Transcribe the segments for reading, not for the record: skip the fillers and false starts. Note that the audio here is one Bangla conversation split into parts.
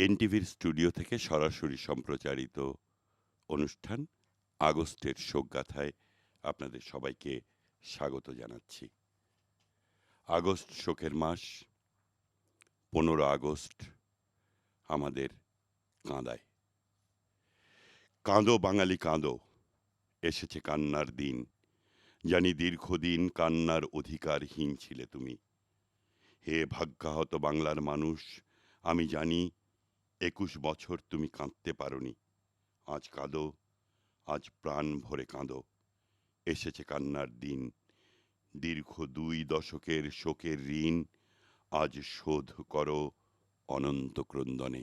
এনটিভির স্টুডিও থেকে সরাসরি সম্প্রচারিত অনুষ্ঠান আগস্টের শোকগাথায় আপনাদের সবাইকে স্বাগত জানাচ্ছি। আগস্ট শোকের মাস। 15 আগস্ট আমাদের কাঁদায়। কাঁদো বাঙালি কাঁদো, এসেছে কান্নার দিন। জানি দীর্ঘদিন কান্নার অধিকারহীন ছিলে তুমি। হে ভাগ্যাহত বাংলার মানুষ, আমি জানি 21 বছর তুমি কাঁদতে পারোনি। আজ কাঁদো, আজ প্রাণ ভরে কাঁদো। এসেছে কান্নার দিন। দীর্ঘ 2 দশকের শোকের ঋণ আজ শোধ করো অনন্ত ক্রন্দনে।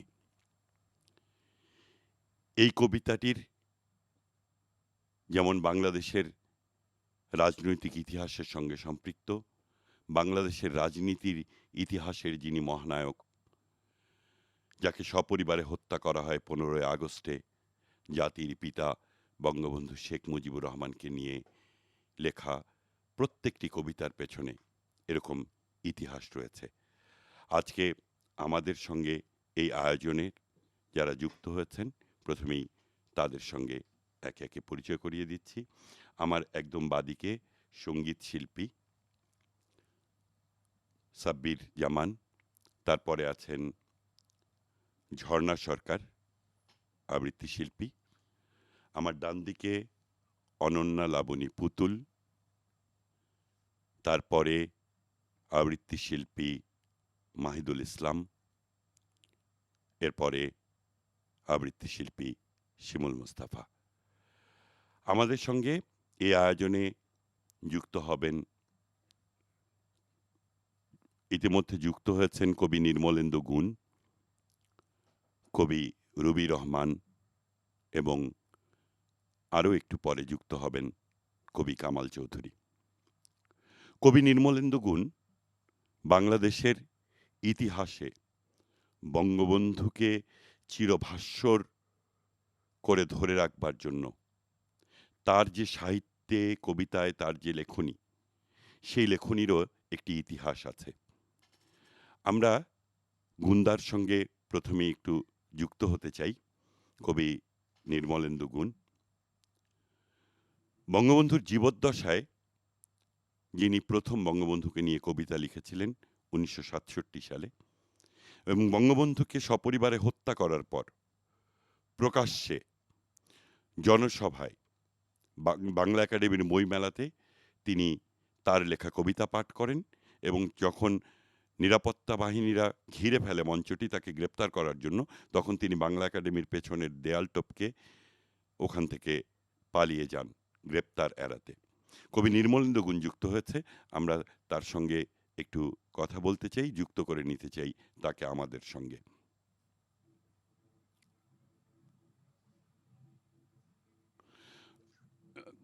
এই কবিতাটির যেমন বাংলাদেশের রাজনৈতিক ইতিহাসের সঙ্গে সম্পৃক্ত, বাংলাদেশের রাজনীতির ইতিহাসের যিনি মহানায়ক, যাকে সপরিবারে হত্যা করা হয় 15 আগস্টে, জাতির পিতা বঙ্গবন্ধু শেখ মুজিবুর রহমানকে নিয়ে লেখা প্রত্যেকটি কবিতার পেছনে এরকম ইতিহাস রয়েছে। আজকে আমাদের সঙ্গে এই আয়োজনের যারা যুক্ত হয়েছেন, প্রথমেই তাদের সঙ্গে একে একে পরিচয় করিয়ে দিচ্ছি। আমার একদম বাদিকে সঙ্গীত শিল্পী সাব্বির জামান, তারপরে আছেন ঝর্ণা সরকার, আবৃত্তি শিল্পী। আমার ডান দিকে অনন্যা লাবণী পুতুল, তারপরে আবৃত্তি শিল্পী মাহিদুল ইসলাম, এরপরে আবৃত্তি শিল্পী শিমুল মুস্তাফা। আমাদের সঙ্গে এই আয়োজনে যুক্ত হবেন, ইতিমধ্যে যুক্ত হয়েছেন কবি নির্মলেন্দু গুণ, কবি রুবি রহমান এবং আরও একটু পরে যুক্ত হবেন কবি কামাল চৌধুরী। কবি নির্মলেন্দু গুণ বাংলাদেশের ইতিহাসে বঙ্গবন্ধুকে চিরভাস্বর করে ধরে রাখবার জন্য তার যে সাহিত্যে কবিতায় তার যে লেখনী, সেই লেখনীরও একটি ইতিহাস আছে। আমরা গুন্দার সঙ্গে প্রথমে একটু যুক্ত হতে চাই। কবি নির্মলেন্দু গুণ বঙ্গবন্ধুর জীবদ্দশায় যিনি প্রথম বঙ্গবন্ধুকে নিয়ে কবিতা লিখেছিলেন 1967 সালে, এবং বঙ্গবন্ধুকে সপরিবারে হত্যা করার পর প্রকাশ্যে জনসভায় বাংলা একাডেমির বইমেলাতে তিনি তার লেখা কবিতা পাঠ করেন, এবং যখন নিরাপত্তা বাহিনীরা ঘিরে ফেলে মঞ্চটি তাকে গ্রেপ্তার করার জন্য, তখন তিনি বাংলা একাডেমির পেছনের দেয়াল টপকে ওখান থেকে পালিয়ে যান গ্রেপ্তার এড়াতে। কবি নির্মলেন্দু গুণ যুক্ত হয়েছে, আমরা তার সঙ্গে একটু কথা বলতে চাই, যুক্ত করে নিতে চাই তাকে আমাদের সঙ্গে।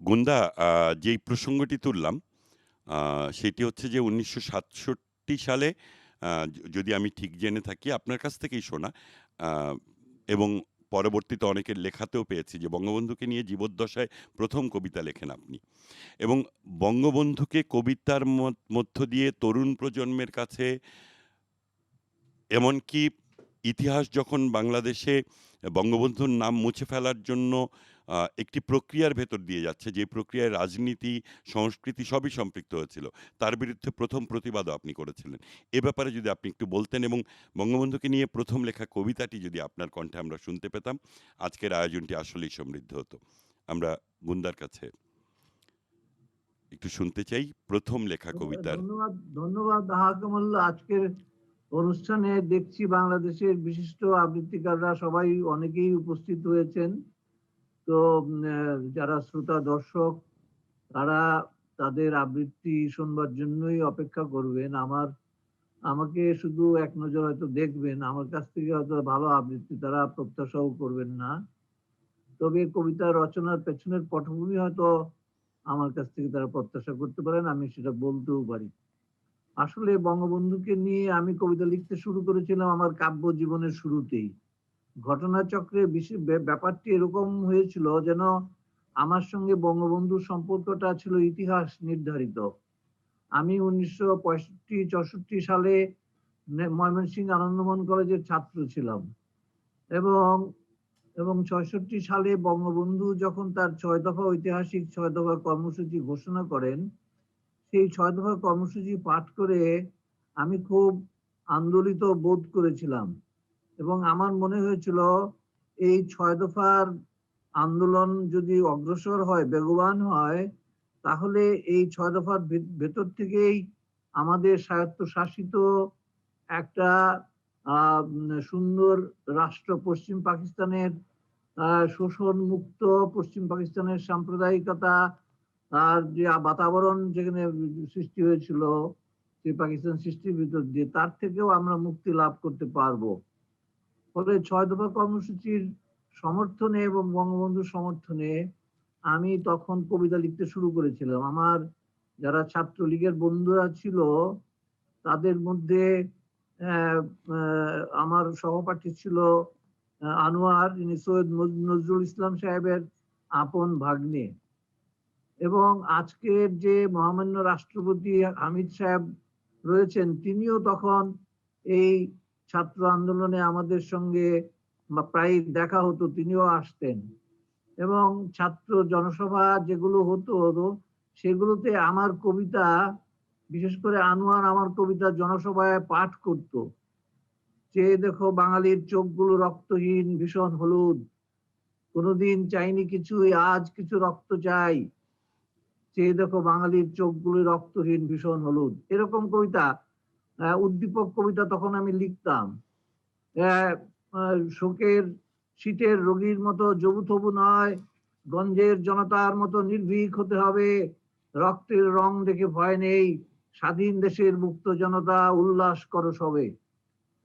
গুন্দা, যেই প্রসঙ্গটি তুললাম সেটি হচ্ছে যে 1967 সালে, যদি আমি ঠিক জেনে থাকি, আপনার কাছ থেকেই শোনা, এবং পরবর্তীতে অনেকের লেখাতেও পেয়েছি যে বঙ্গবন্ধুকে নিয়ে জীবদ্দশায় প্রথম কবিতা লেখেন আপনি, এবং বঙ্গবন্ধুকে কবিতার মধ্য দিয়ে তরুণ প্রজন্মের কাছে, এমনকি ইতিহাস যখন বাংলাদেশে বঙ্গবন্ধুর নাম মুছে ফেলার জন্য একটি প্রক্রিয়ার ভেতর দিয়ে যাচ্ছে, যে প্রক্রিয়ায় রাজনীতি, সংস্কৃতি সবই সম্পৃক্ত হয়েছিল, তার বিরুদ্ধে প্রথম প্রতিবাদও আপনি করেছিলেন। এ ব্যাপারে যদি আপনি একটু বলতেন, এবং বঙ্গবন্ধুকে নিয়ে প্রথম লেখা কবিতাটি যদি আপনার কণ্ঠে আমরা শুনতে পেতাম, আজকের আয়োজনটি আসলেই সমৃদ্ধ হতো। আমরা গুন্দার কাছে একটু শুনতে চাই প্রথম লেখা কবিতার। ধন্যবাদ, ধন্যবাদ হাকামুল্লাহ। আজকের অনুষ্ঠানে দেখছি বাংলাদেশের বিশিষ্ট আবৃত্তিকাররা সবাই অনেকেই উপস্থিত হয়েছেন। তো যারা শ্রোতা দর্শক, তারা তাদের আবৃত্তি শুনবার জন্যই অপেক্ষা করবেন। আমাকে শুধু এক নজর হয়তো দেখবেন, আমার কাছ থেকে হয়তো ভালো আবৃত্তি তারা প্রত্যাশাও করবেন না। তবে কবিতা রচনার পেছনের পটভূমি হয়তো আমার কাছ থেকে তারা প্রত্যাশা করতে পারেন, আমি সেটা বলতেও পারি। আসলে বঙ্গবন্ধুকে নিয়ে আমি কবিতা লিখতে শুরু করেছিলাম আমার কাব্য জীবনের শুরুতেই। ঘটনাচক্রে ব্যাপারটি এরকম হয়েছিল যেন আমার সঙ্গে বঙ্গবন্ধুর সম্পর্কটা ছিল ইতিহাস নির্ধারিত। আমি 1965-64 সালে ময়মনসিংহ আনন্দমোহন কলেজের ছাত্র ছিলাম। এবং ৬৬ সালে বঙ্গবন্ধু যখন তার ৬ দফা ঐতিহাসিক ৬ দফা কর্মসূচি ঘোষণা করেন, সেই ৬ দফা কর্মসূচি পাঠ করে আমি খুব আন্দোলিত বোধ করেছিলাম এবং আমার মনে হয়েছিল এই ৬ দফার আন্দোলন যদি অগ্রসর হয়, বেগবান হয়, তাহলে এই ৬ দফার ভেতর থেকেই আমাদের স্বায়ত্তশাসিত একটা সুন্দর রাষ্ট্র পশ্চিম পাকিস্তানের শোষণ মুক্ত পশ্চিম পাকিস্তানের সাম্প্রদায়িকতা আর যে বাতাবরণ যেখানে সৃষ্টি হয়েছিল সেই পাকিস্তান সৃষ্টির ভিতর দিয়ে, তার থেকেও আমরা মুক্তি লাভ করতে পারবো। ফলে ৬ দফা কর্মসূচির সমর্থনে এবং বঙ্গবন্ধুর সমর্থনে আমি তখন কবিতা লিখতে শুরু করেছিলাম। আমার যারা ছাত্রলীগের বন্ধুরা ছিল তাদের মধ্যে আমার সহপাঠী ছিল আনোয়ার, যিনি সৈয়দ নজরুল ইসলাম সাহেবের আপন ভাগ্নে, এবং আজকের যে মহামান্য রাষ্ট্রপতি হামিদ সাহেব রয়েছেন, তিনিও তখন এই ছাত্র আন্দোলনে আমাদের সঙ্গে প্রায় দেখা হতো, তিনিও আসতেন এবং ছাত্র জনসভা যেগুলো হতো সেগুলোতে আমার কবিতা, বিশেষ করে আনোয়ার আমার কবিতা জনসভায় পাঠ করত। চেয়ে দেখো বাঙালির চোখগুলো রক্তহীন ভীষণ হলুদ, কোনোদিন চাইনি কিছুই আজ কিছু রক্ত চাই, চেয়ে দেখো বাঙালির চোখগুলো রক্তহীন ভীষণ হলুদ। এরকম কবিতা, উদ্দীপক কবিতা তখন আমি লিখতাম। শোকের শীতের রোগীর মতো জবুথবু নয়, গঞ্জের জনতার মতো নির্ভীক হতে হবে, রক্তের রং দেখে ভয় নেই, স্বাধীন দেশের মুক্ত জনতা উল্লাস করো সবে।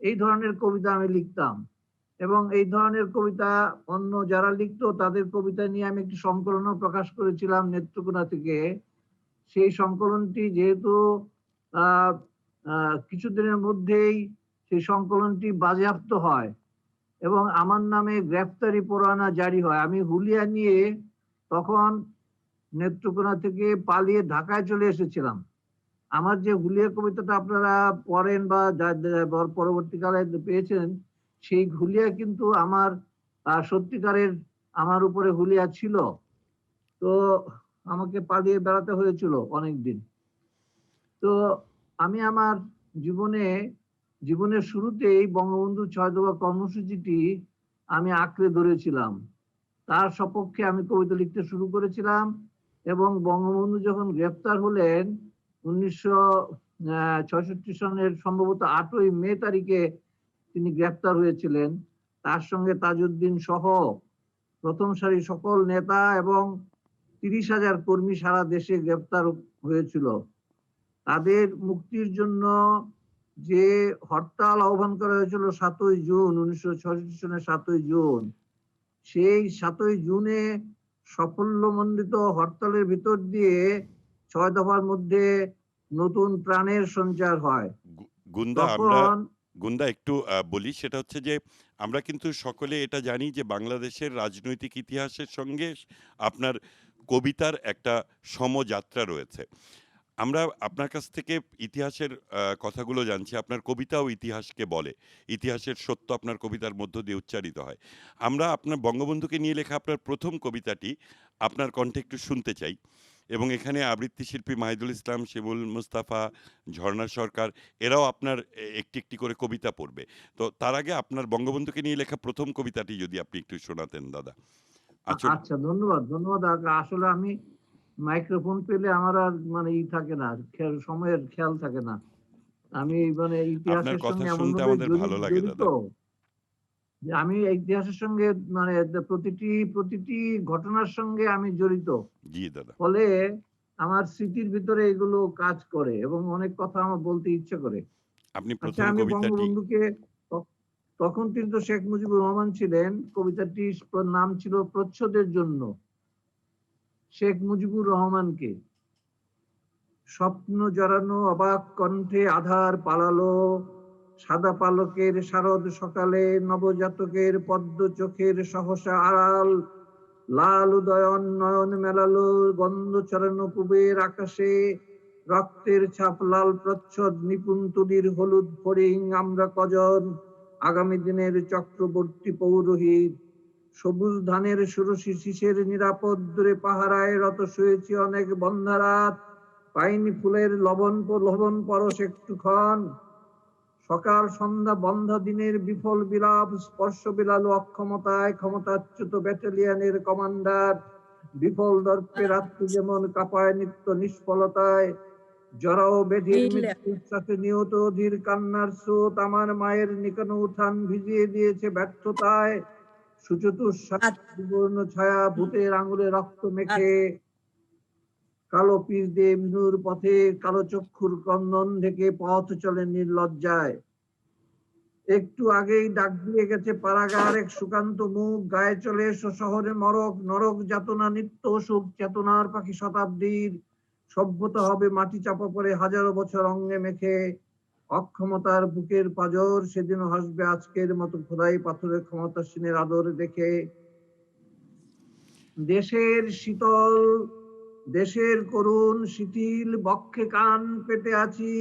এই ধরনের কবিতা আমি লিখতাম এবং এই ধরনের কবিতা অন্য যারা লিখতো তাদের কবিতা নিয়ে আমি একটি সংকলনও প্রকাশ করেছিলাম নেত্রকোনা থেকে। সেই সংকলনটি যেহেতু কিছুদিনের মধ্যেই সেই সংকলনটি বাজেয়াপ্ত হয় এবং আমার নামে গ্রেফতারি পরোয়ানা জারি হয়, আমি হুলিয়া নিয়ে তখন নেত্রকোনা থেকে পালিয়ে ঢাকায় চলে এসেছিলাম। আমার যে হুলিয়া কবিতাটা আপনারা পড়েন বা পরবর্তীকালে পেয়েছেন, সেই হুলিয়া কিন্তু আমার সত্যিকারের আমার উপরে হুলিয়া ছিল। তো আমাকে পালিয়ে বেড়াতে হয়েছিল অনেকদিন। তো আমি আমার জীবনের শুরুতেই বঙ্গবন্ধু ৬ দফা কর্মসূচিটি আমি আঁকড়ে ধরেছিলাম, তার সপক্ষে আমি কবিতা লিখতে শুরু করেছিলাম এবং বঙ্গবন্ধু যখন গ্রেফতার হলেন ১৯৬৬ সনের সম্ভবত ৮ই মে তারিখে তিনি গ্রেফতার হয়েছিলেন, তার সঙ্গে তাজউদ্দিন সহ প্রথম সারির সকল নেতা এবং ৩০,০০০ কর্মী সারা দেশে গ্রেফতার হয়েছিল। তাদের মুক্তির জন্য যে হরতাল আহ্বান করা হয়েছিল ৭ই জুন ১৯৬৬ সনের ৭ই জুন, সেই ৭ই জুনে সাফল্যমণ্ডিত হরতালের ভিতর দিয়ে ৬ দফার মধ্যে নতুন প্রাণের সঞ্চার হয়। গুন্দা তখন গুন্দা একটু বলি, সেটা হচ্ছে যে আমরা কিন্তু সকলে এটা জানি যে বাংলাদেশের রাজনৈতিক ইতিহাসের সঙ্গে আপনার কবিতার একটা সমযাত্রা রয়েছে। আমরা আপনার কাছ থেকে ইতিহাসের কথাগুলো জানছি, আপনার কবিতাও ইতিহাসকে বলে, ইতিহাসের সত্য আপনার কবিতার মধ্য দিয়ে উচ্চারিত হয়। আমরা আপনার বঙ্গবন্ধুকে নিয়ে লেখা আপনার প্রথম কবিতাটি আপনার কণ্ঠে একটু শুনতে চাই এবং এখানে আবৃত্তি শিল্পী মাহিদুল ইসলাম, শিমুল মুস্তাফা, ঝর্ণা সরকার এরাও আপনার একটি একটি করে কবিতা পড়বে। তো তার আগে আপনার বঙ্গবন্ধুকে নিয়ে লেখা প্রথম কবিতাটি যদি আপনি একটু শোনাতেন দাদা। আচ্ছা, ধন্যবাদ ধন্যবাদ। আসলে আমি মাইক্রোফোন পেলে আমার আর মানে থাকে না, সময়ের খেয়াল থাকে না। আমি মানে আপনার ইতিহাসের কথা সঙ্গে এমন শুনতে ভাবে আমাদের ভালো লাগে জড়িত দাদা। যে আমি ইতিহাসের সঙ্গে মানে প্রতিটি ঘটনার সঙ্গে আমি জড়িত। জি দাদা। ফলে আমার স্মৃতির ভিতরে এগুলো কাজ করে এবং অনেক কথা আমার বলতে ইচ্ছে করে। আপনি আচ্ছা, প্রথম আমি কবিতাটি বঙ্গবন্ধুকে তখন কিন্তু শেখ মুজিবুর রহমান ছিলেন। কবিতাটির নাম ছিল প্রচ্ছদের জন্য। শেখ মুজিবুর রহমানকে স্বপ্ন জড়ানো অবাক কণ্ঠে আধার পালালো, সাদা পালকের শারদ সকালে নবজাতকের পদ্ম চোখের সহসা আড়াল, লাল উদয়ন নয়ন মেলালো গন্ধ ছড়ানো পুবের আকাশে, রক্তের ছাপ লাল প্রচ্ছদ নিপুণ তুলির হলুদ ফড়িং আমরা কজন, আগামী দিনের চক্রবর্তী পৌরোহিত। সবুজ ধানের ষোড়শী শীষের নিরাপদ দূরে পাহারায় রত শুয়েছি অনেক বন্ধারাত, পাইনি ফুলের লবণ পরশ একটুক্ষণ। সকাল সন্ধ্যা বন্ধ দিনের বিফল বিলাপ স্পর্শ বিলাল অক্ষমতায়, ক্ষমতাচ্যুত ব্যাটালিয়নের কমান্ডার। বিফল দর্পে রাত্রি যেমন কাঁপায় নিত্য নিষ্ফলতায়, জরাও বেধির মৃত্যুর সাথে নিহত অধীর কান্নার স্রোত আমার মায়ের নিকানো উঠান ভিজিয়ে দিয়েছে ব্যর্থতায়। সুচতুর্শ্বাস বিবর্ণ ছায়া ভূতের আঙুলে রক্ত মেখে, কালো পিচ দিয়ে বিনুর পথে কালো চক্ষুর ক্রন্দন ঢেকে পথ চলে নির্লজ্জায়। একটু আগেই ডাক দিয়ে গেছে পাড়াগার এক সুকান্ত মুখ, গায়ে চলে এসো শহরে নরক, নরক যাতনা নিত্য সুখ চেতনার পাখি শতাব্দীর। সভ্যতা হবে মাটি চাপা পড়ে হাজারো বছর অঙ্গে মেখে, অক্ষমতার বুকের পাজর সেদিনও হাসবে আজকের মতো খোদাই পাথরের ক্ষমতাসীনের আদর দেখে। দেশের শীতল, দেশের করুণ শিথিল বক্ষে কান পেতে আছি,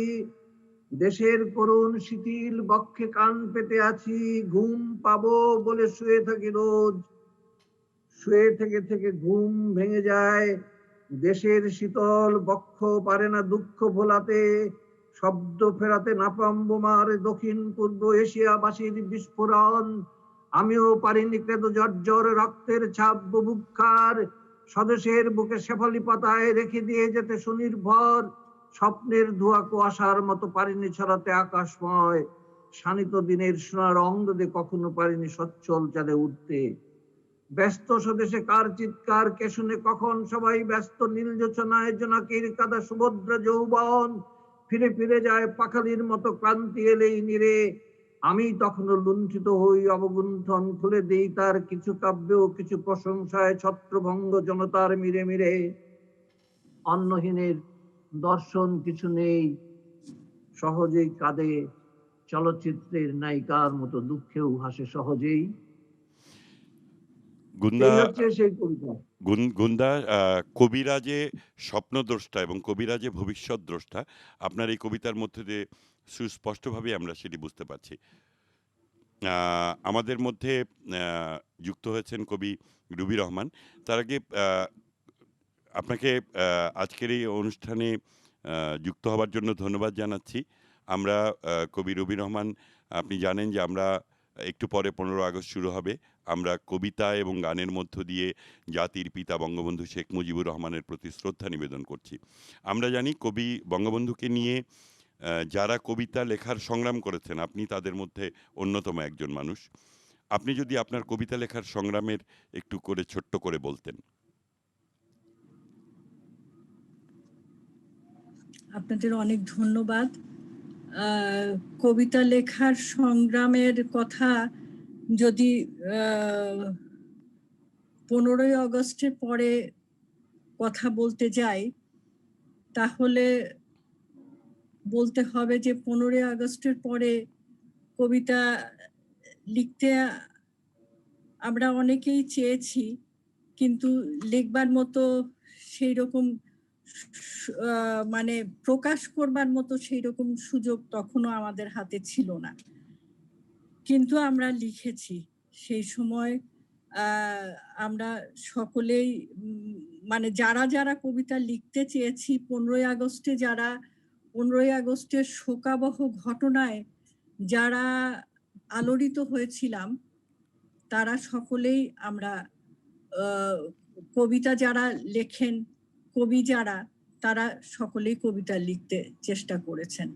দেশের করুণ শিথিল বক্ষে কান পেতে আছি, ঘুম পাবো বলে শুয়ে থাকি রোজ, শুয়ে থেকে থেকে ঘুম ভেঙে যায়। দেশের শীতল বক্ষ পারে না দুঃখ ভোলাতে, শব্দ ফেরাতে নাপাম বোমার দক্ষিণ পূর্ব এশিয়াবাসীর বিস্ফোরণ। আমিও পারিনি ক্রেদ জর্জর রক্তের ছাপ বুভুক্ষার, স্বদেশের বুকে শেফালি পাতায় রেখে দিয়ে যেতে সুনির্ভর। স্বপ্নের ধোঁয়া কুয়াশার মতো পারিনি ছড়াতে আকাশময়, শানিত দিনের সোনার অঙ্গদে কখনো পারিনি সচ্ছল চাঁদে উঠতে। ব্যস্ত স্বদেশে কার চিৎকার কে শুনে কখন সবাই ব্যস্ত, নীল জোছনায় জোনাকির কাদা সুভদ্রা যৌবন, ফিরে ফিরে যায় পাখালির মতো ক্রান্তি এলেই নিরে। আমি তখনও লুণ্ঠিত হই অবগুণ্ঠন খুলে দেই তার কিছু কাব্যেও কিছু প্রশংসায় ছত্রভঙ্গ জনতার মিরে মিরে। অন্নহীনের দর্শন কিছু নেই, সহজেই কাঁদে চলচ্চিত্রের নায়িকার মতো, দুঃখেও হাসে সহজেই। গুন্দা, এই হচ্ছে সেই কবিতা। গুন্দা কবিরাজে স্বপ্নদ্রষ্টা এবং কবিরাজে ভবিষ্যৎ দ্রষ্টা, আপনার এই কবিতার মধ্যে দিয়ে সুস্পষ্টভাবে আমরা সেটি বুঝতে পারছি। আমাদের মধ্যে যুক্ত হয়েছেন কবি রুবি রহমান। তার আগে আপনাকে আজকের এই অনুষ্ঠানে যুক্ত হবার জন্য ধন্যবাদ জানাচ্ছি। আমরা কবি রুবি রহমান, আপনি জানেন যে আমরা একটু পরে 15 আগস্ট শুরু হবে। আমরা কবিতা এবং গানের মধ্য দিয়ে জাতির পিতা বঙ্গবন্ধু শেখ মুজিবুর রহমানের প্রতি শ্রদ্ধা নিবেদন করছি। আমরা জানি কবি বঙ্গবন্ধুকে নিয়ে যারা কবিতা লেখার সংগ্রাম করেছেন, আপনি তাদের মধ্যে অন্যতম একজন মানুষ। আপনি যদি আপনার কবিতা লেখার সংগ্রামের একটু করে ছোট্ট করে বলতেন। আপনাদের অনেক ধন্যবাদ। কবিতা লেখার সংগ্রামের কথা যদি 15ই আগস্টের পরে কথা বলতে যাই, তাহলে বলতে হবে যে 15ই আগস্টের পরে কবিতা লিখতে আমরা অনেকেই চেয়েছি, কিন্তু লিখবার মতো সেই রকম মানে প্রকাশ করবার মতো সেই রকম সুযোগ তখনও আমাদের হাতে ছিল না, কিন্তু আমরা লিখেছি। সেই সময় আমরা সকলেই মানে যারা যারা কবিতা লিখতে চেয়েছি, 15ই আগস্টের শোকাবহ ঘটনায় যারা আলোড়িত হয়েছিলাম, তারা সকলেই আমরা কবিতা যারা লেখেন, কবি যারা, তারা সকলেই কবিতা লিখতে চেষ্টা করেছেন।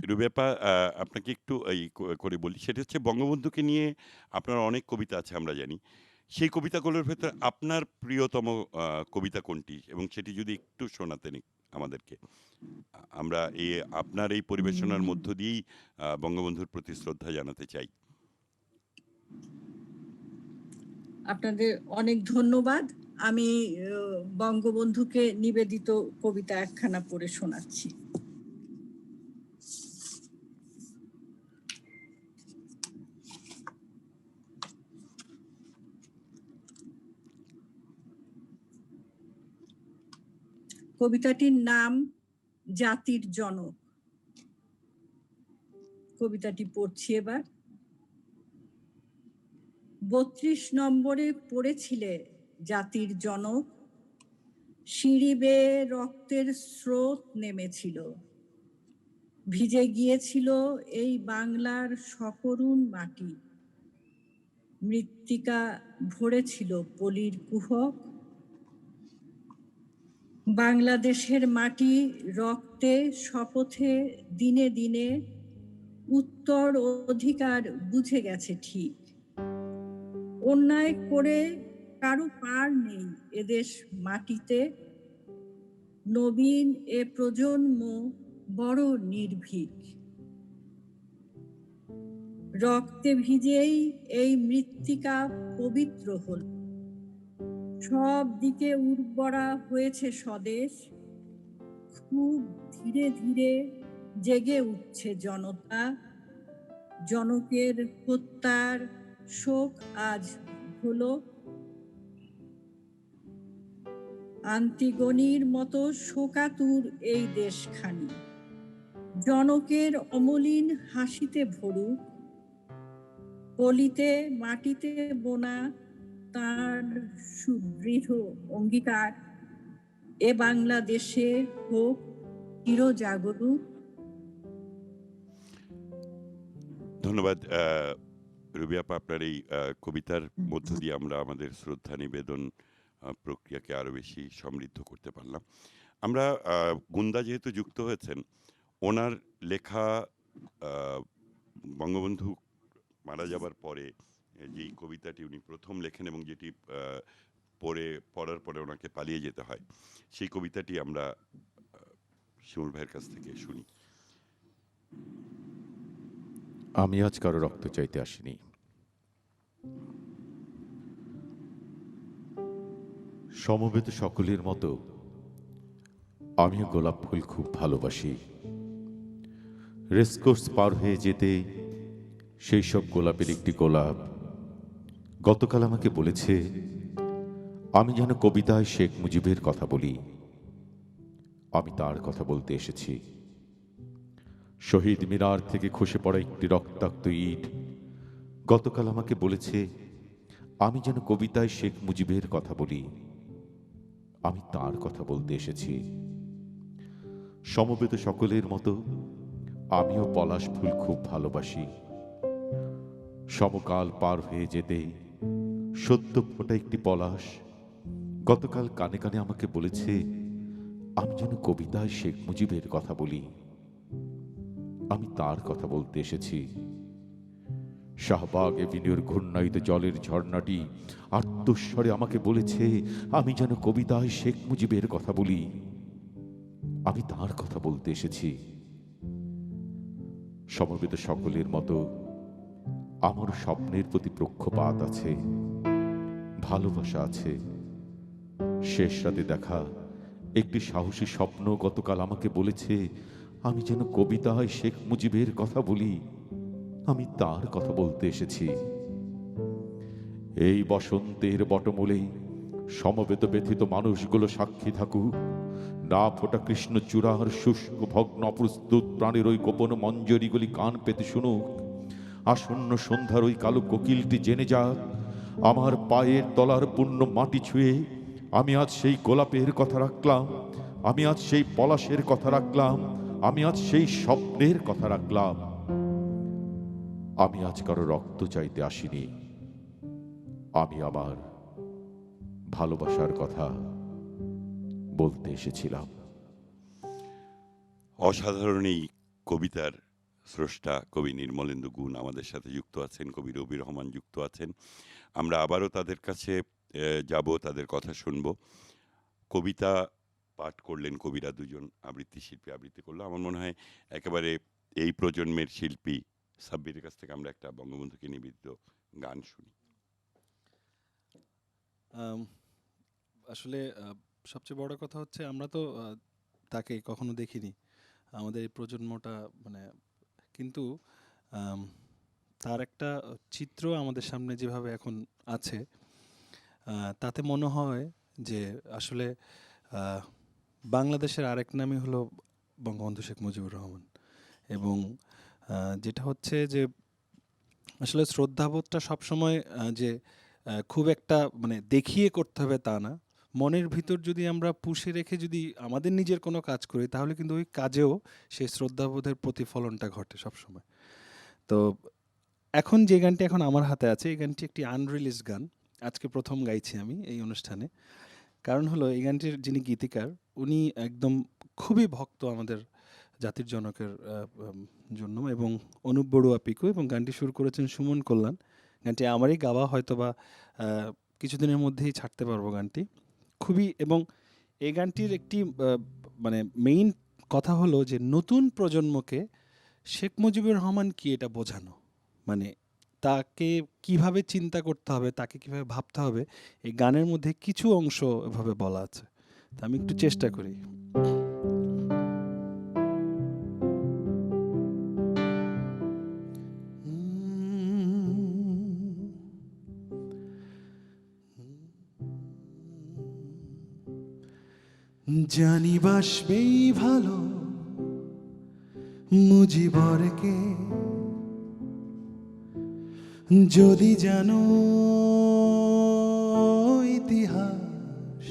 রুবেপা, আপনাকে একটু এই করে বলি, সেটা হচ্ছে বঙ্গবন্ধুকে নিয়ে আপনার অনেক কবিতা আছে আমরা জানি। সেই কবিতাগুলোর ভেতরে আপনার প্রিয়তম কবিতা কোনটি, এবং সেটি যদি একটু শোনাতেন আমাদেরকে। আমরা আপনার এই পরিবেশনার মধ্য দিয়েই বঙ্গবন্ধুর প্রতি শ্রদ্ধা জানাতে চাই। আপনাদের অনেক ধন্যবাদ। আমি বঙ্গবন্ধুকে নিবেদিত কবিতা একখানা পড়ে শোনাচ্ছি। কবিতাটির নাম জাতির জনক। কবিতাটি পড়ছি এবার। ৩২ নম্বরে পড়েছিলে জাতির জনক, সিঁড়ি বেয়ে রক্তের স্রোত নেমেছিল, ভিজে গিয়েছিল এই বাংলার সকরুণ মাটি, মৃত্তিকা ভরেছিল পলির কুহক। বাংলাদেশের মাটি রক্তে শপথে দিনে দিনে উত্তর অধিকার বুঝে গেছে ঠিক। অন্যায় করে কারো পার নেই এদেশ মাটিতে, নবীন এ প্রজন্ম বড় নির্ভীক। রক্তে ভিজেই এই মৃত্তিকা পবিত্র হল, সব দিকে উর্বরা হয়েছে স্বদেশ। খুব ধীরে ধীরে জেগে উঠছে জনতা, জনকের হত্যার শোক আজ হলো। আন্তিগনির মতো শোকাতুর এই দেশখানি, জনকের অমলিন হাসিতে ভরুক, পলিতে মাটিতে বোনা তার সুদৃঢ় অঙ্গীকার, এ বাংলাদেশে হোক চিরজাগরুক। ধন্যবাদ রুবি আপা, আপনার এই কবিতার মধ্য দিয়ে আমরা আমাদের শ্রদ্ধা নিবেদন প্রক্রিয়াকে আরো বেশি সমৃদ্ধ করতে পারলাম। আমরা গুন্দা যেহেতু যুক্ত হয়েছেন, ওনার লেখা বঙ্গবন্ধু মারা যাবার পরে যেই কবিতাটি উনি প্রথম লেখেন এবং যেটি পড়ার পরে ওনাকে পালিয়ে যেতে হয়, সেই কবিতাটি আমরা শিমুল ভাইয়ের কাছ থেকে শুনি। আমি আজ কারো রক্ত চাইতে আসিনি, সমবেত সকলের মতো আমিও গোলাপ ফুল খুব ভালোবাসি। রেসকোর্স পার হয়ে যেতে সেই সব গোলাপের একটি গোলাপ গতকাল আমাকে বলেছে আমি যেন কবিতায় শেখ মুজিবের কথা বলি। আমি তার কথা বলতে এসেছি। শহীদ মিনার থেকে খসে পড়া একটি রক্তাক্ত ইট গতকাল আমাকে বলেছে আমি যেন কবিতায় শেখ মুজিবের কথা বলি। আমি তার কথা বলতে এসেছি। সমবেত সকলের মতো আমিও পলাশ ফুল খুব ভালোবাসি। সমকাল পার হয়ে যেতে সত্য ফোটা একটি পলাশ গতকাল কানে কানে আমাকে বলেছে আমি যেন কবিতায় শেখ মুজিবের কথা বলি। আমি তার কথা বলতে এসেছি। শাহবাগ এভিনিউর ঘূর্ণায়িত জলের ঝর্ণাটি আর্তস্বরে আমাকে বলেছে আমি যেন কবিতায় শেখ মুজিবের কথা বলি। আমি তার কথা বলতে এসেছি। সমবেত সকলের মতো আমার স্বপ্নের প্রতি পক্ষপাত আছে, ভালোবাসা আছে। শেষ রাতে দেখা একটি সাহসী স্বপ্ন গতকাল আমাকে বলেছে আমি যেন কবিতায় শেখ মুজিবের কথা বলি। আমি তার কথা বলতে এসেছি। এই বসন্তের বটমূলে সমবেত ব্যথিত মানুষগুলো সাক্ষী থাকুক, না ফোটা কৃষ্ণচূড়ার শুষ্ক ভগ্ন অপ্রস্তুত প্রাণের ওই গোপন মঞ্জরিগুলি কান পেতে শুনুক। আসন্ন সন্ধ্যার ওই কালো কোকিলটি জেনে যাক আমার পায়ের তলার পূর্ণ মাটি ছুঁয়ে আমি আজ সেই গোলাপের কথা রাখলাম, আমি আজ সেই পলাশের কথা রাখলাম, আমি আজ সেই স্বপ্নের কথা রাখলাম। আমি আজ কারো রক্ত চাইতে আসিনি, আমি আমার ভালোবাসার কথা বলতে এসেছিলাম। অসাধারণ এই কবিতার স্রষ্টা কবি নির্মলেন্দু গুণ আমাদের সাথে যুক্ত আছেন, কবি রবি রহমান যুক্ত আছেন। আমরা আবারও তাদের কাছে যাব, তাদের কথা শুনব। কবিতা পাঠ করলেন কবিরা দুজন, আবৃত্তি শিল্পী আবৃত্তি করলো। আমার মনে হয় একেবারে এই প্রজন্মের শিল্পী সাব্বিরের কাছ থেকে আমরা একটা বঙ্গবন্ধুকে নিবেদিত গান শুনি। আসলে সবচেয়ে বড় কথা হচ্ছে আমরা তো তাকে কখনো দেখিনি, আমাদের এই প্রজন্মটা মানে, কিন্তু তার একটা চিত্র আমাদের সামনে যেভাবে এখন আছে তাতে মনে হয় যে আসলে বাংলাদেশের আরেক নামই হলো বঙ্গবন্ধু শেখ মুজিবুর রহমান। এবং যেটা হচ্ছে যে আসলে শ্রদ্ধাবোধটা সবসময় যে খুব একটা মানে দেখিয়ে করতে হবে তা না। মনের ভিতর যদি আমরা পুষে রেখে যদি আমাদের নিজের কোনো কাজ করি তাহলে কিন্তু ওই কাজেও সেই শ্রদ্ধাবোধের প্রতিফলনটা ঘটে সবসময়। তো এখন যে গানটি এখন আমার হাতে আছে এই গানটি একটি আনরিলিজ গান। আজকে প্রথম গাইছি আমি এই অনুষ্ঠানে। কারণ হলো এই গানটির যিনি গীতিকার উনি একদম খুবই ভক্ত আমাদের জাতির জনকের জন্য এবং অনুপ বড়ুয়া পিকু, এবং গানটি সুর করেছেন সুমন কল্যাণ। গানটি আমারই গাওয়া, হয়তোবা কিছুদিনের মধ্যেই ছাড়তে পারবো গানটি। খুবই, এবং এই গানটির একটি মানে মেইন কথা হলো যে নতুন প্রজন্মকে শেখ মুজিবুর রহমান কি এটা বোঝানো, মানে তাকে কিভাবে চিন্তা করতে হবে, তাকে কিভাবে ভাবতে হবে, এই গানের মধ্যে কিছু অংশ এভাবে বলা আছে। তা আমি একটু চেষ্টা করি। জানি বাসবেই ভালো মুজিবরকে, যদি জানো ইতিহাস,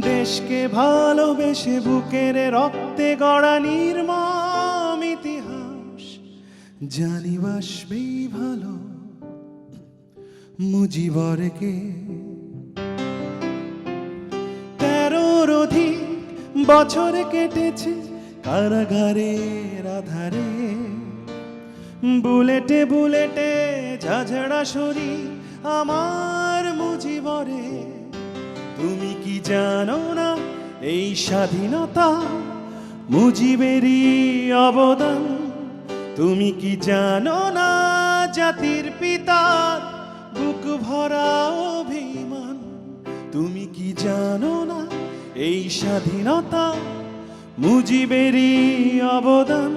দেশকে ভালোবেসে বুকের রক্তে গড়া নির্মম ইতিহাস। জানি বাসবেই ভালো মুজিবরকে, 13 অধিক বছর কেটেছে কারাগারের আধারে, বুলেটে বুলেটে ঝাঝড়া শরীর আমার মুজিবরে। তুমি কি জানো না এই স্বাধীনতা মুজিবেরই অবদান? তুমি কি জানো না জাতির পিতার বুক ভরা অভিমান? তুমি কি জানো না এই স্বাধীনতা মুজিবেরই অবদান?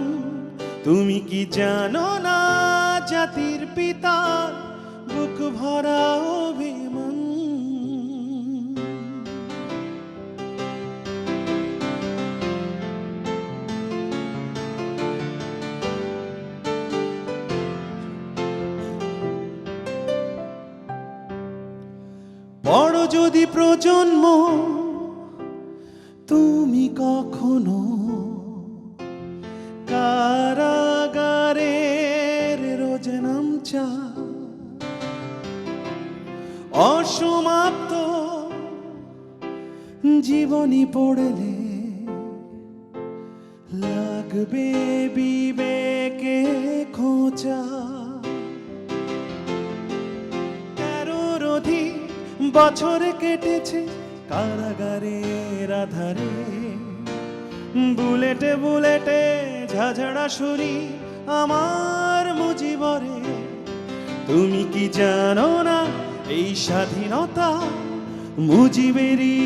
তুমি কি জানো না জাতির পিতার বুক ভরা অভিমান? বড় যদি প্রজন্ম তুমি কখনো কারাগারের রোজ নামচা, অসমাপ্ত জীবনী পড়লে লাগবে বিবেকে খোঁচা। 13 অধিক বছর কেটেছে কারাগারের আধারে, বুলেটে বুলেটে ঝাঝড়া শরীর আমার মুজিবরে। তুমি কি জানো না এই স্বাধীনতা মুজিবেরই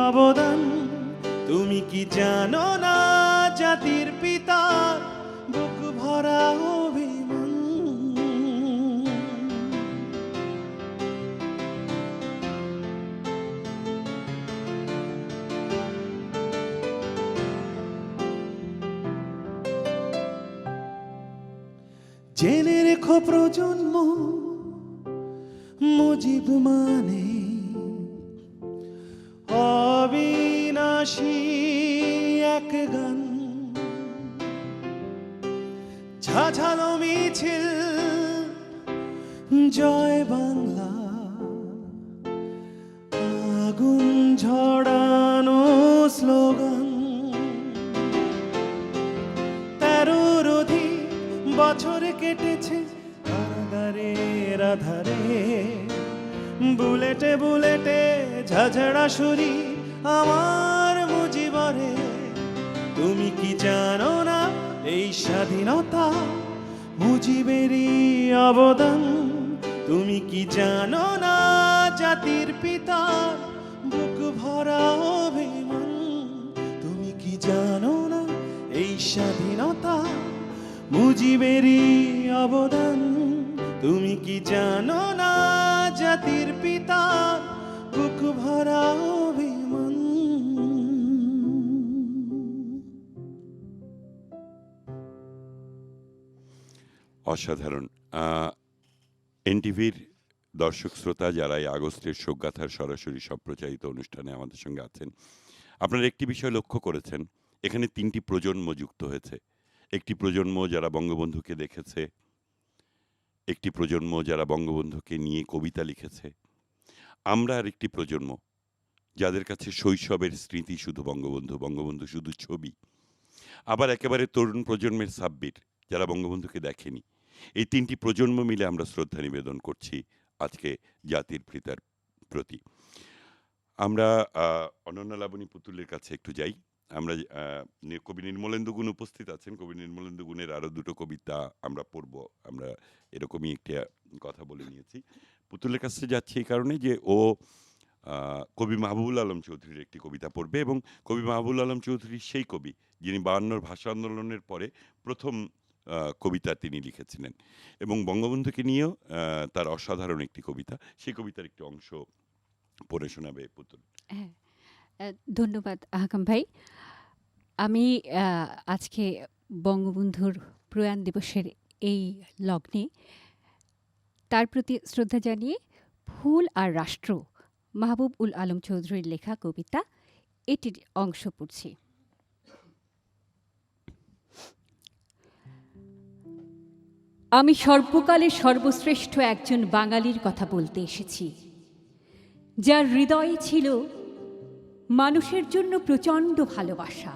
অবদান? তুমি কি জানো না জাতির পিতার বুক ভরা অভিমান? জেনে রেখো প্রজন্ম মুজিব মানে অবিনাশী এক গান, ঝাঝালো মিছিল জয় বাংলা, আগুন ঝড়ানো স্লোগান। 13 অধিক বছর কেটেছে কারাগারের আধারে, বুলেটে বুলেটে ঝাঝড়া শরীর আমার মুজিবরে। তুমি কি জানো না এই স্বাধীনতা মুজিবেরই অবদান? তুমি কি জানো না জাতির পিতার বুক ভরা অভিমান? তুমি কি জানো না এই স্বাধীনতা মুজিবেরই অবদান? তুমি কি জানো না জাতির পিতার বুক ভরা অভিমান? অসাধারণ। এনটিভির দর্শক শ্রোতা যারা এই আগস্টের শোকগাথার সরাসরি সম্প্রচারিত অনুষ্ঠানে আমাদের সঙ্গে আছেন, আপনারা একটি বিষয় লক্ষ্য করেছেন, এখানে ৩টি প্রজন্ম যুক্ত হয়েছে। একটি প্রজন্ম যারা বঙ্গবন্ধুকে দেখেছে, একটি প্রজন্ম যারা বঙ্গবন্ধুকে নিয়ে কবিতা লিখেছে, আমরা আর একটি প্রজন্ম যাদের কাছে শৈশবের স্মৃতি শুধু বঙ্গবন্ধু, বঙ্গবন্ধু শুধু ছবি। আবার একেবারে তরুণ প্রজন্মের সাব্বির যারা বঙ্গবন্ধুকে দেখেনি। এই ৩টি প্রজন্ম মিলে আমরা শ্রদ্ধা নিবেদন করছি আজকে জাতির পিতার প্রতি। আমরা অনন্যা লাবণী পুতুলের কাছে একটু যাই। আমরা কবি নির্মলেন্দু গুণ উপস্থিত আছেন। কবি নির্মলেন্দু গুণের আরও ২টো কবিতা আমরা পড়ব। আমরা এরকমই একটা কথা বলে নিয়েছি। পুতুলের কাছে যাচ্ছি এই কারণে যে ও কবি মাহবুবুল আলম চৌধুরীর একটি কবিতা পড়বে, এবং কবি মাহবুবুল আলম চৌধুরী সেই কবি যিনি ৫২ ভাষা আন্দোলনের পরে প্রথম কবিতা তিনি লিখেছিলেন, এবং বঙ্গবন্ধুকে নিয়েও তার অসাধারণ একটি কবিতা, সেই কবিতার একটি অংশ পড়ে শোনাবে পুতুল। হ্যাঁ, ধন্যবাদ আহকাম ভাই। আমি আজকে বঙ্গবন্ধুর প্রয়াণ দিবসের এই লগ্নে তার প্রতি শ্রদ্ধা জানিয়ে ফুল আর রাষ্ট্র মাহবুব উল আলম চৌধুরীর লেখা কবিতা এটির অংশ পড়ছি। আমি সর্বকালের সর্বশ্রেষ্ঠ একজন বাঙালির কথা বলতে এসেছি, যার হৃদয়ে ছিল মানুষের জন্য প্রচণ্ড ভালোবাসা।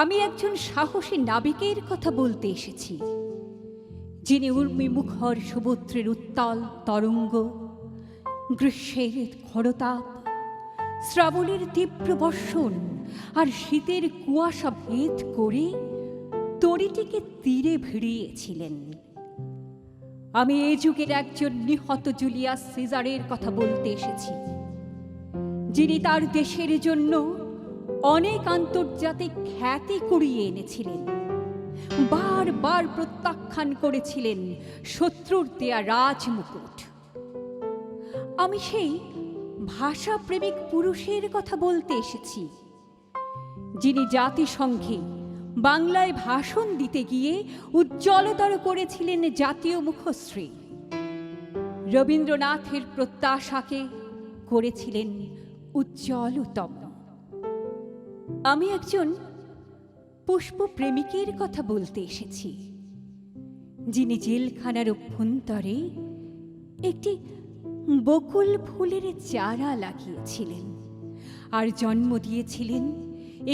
আমি একজন সাহসী নাবিকের কথা বলতে এসেছি, যিনি উর্মিমুখর সমুদ্রের উত্তাল তরঙ্গ, গ্রীষ্মের খরতাপ, শ্রাবণের তীব্র বর্ষণ আর শীতের কুয়াশা ভেদ করে তরিটিকে তীরে ভিড়িয়েছিলেন। আমি এ যুগের একজন নিহত জুলিয়াস সিজারের কথা বলতে এসেছি, যিনি তার দেশের জন্য অনেক আন্তর্জাতিক খ্যাতি কুড়িয়ে এনেছিলেন, বারবার প্রত্যাখ্যান করেছিলেন শত্রুর দেয়া রাজমুকুট। আমি সেই ভাষাপ্রেমিক পুরুষের কথা বলতে এসেছি, যিনি জাতিসংঘে বাংলায় ভাষণ দিতে গিয়ে উজ্জ্বলতর করেছিলেন জাতীয় মুখশ্রী, রবীন্দ্রনাথের প্রত্যাশাকে করেছিলেন উজ্জ্বলতম। আমি একজন পুষ্পপ্রেমিকের কথা বলতে এসেছি, যিনি জেলখানার অভ্যন্তরে একটি বকুল ফুলের চারা লাগিয়েছিলেন আর জন্ম দিয়েছিলেন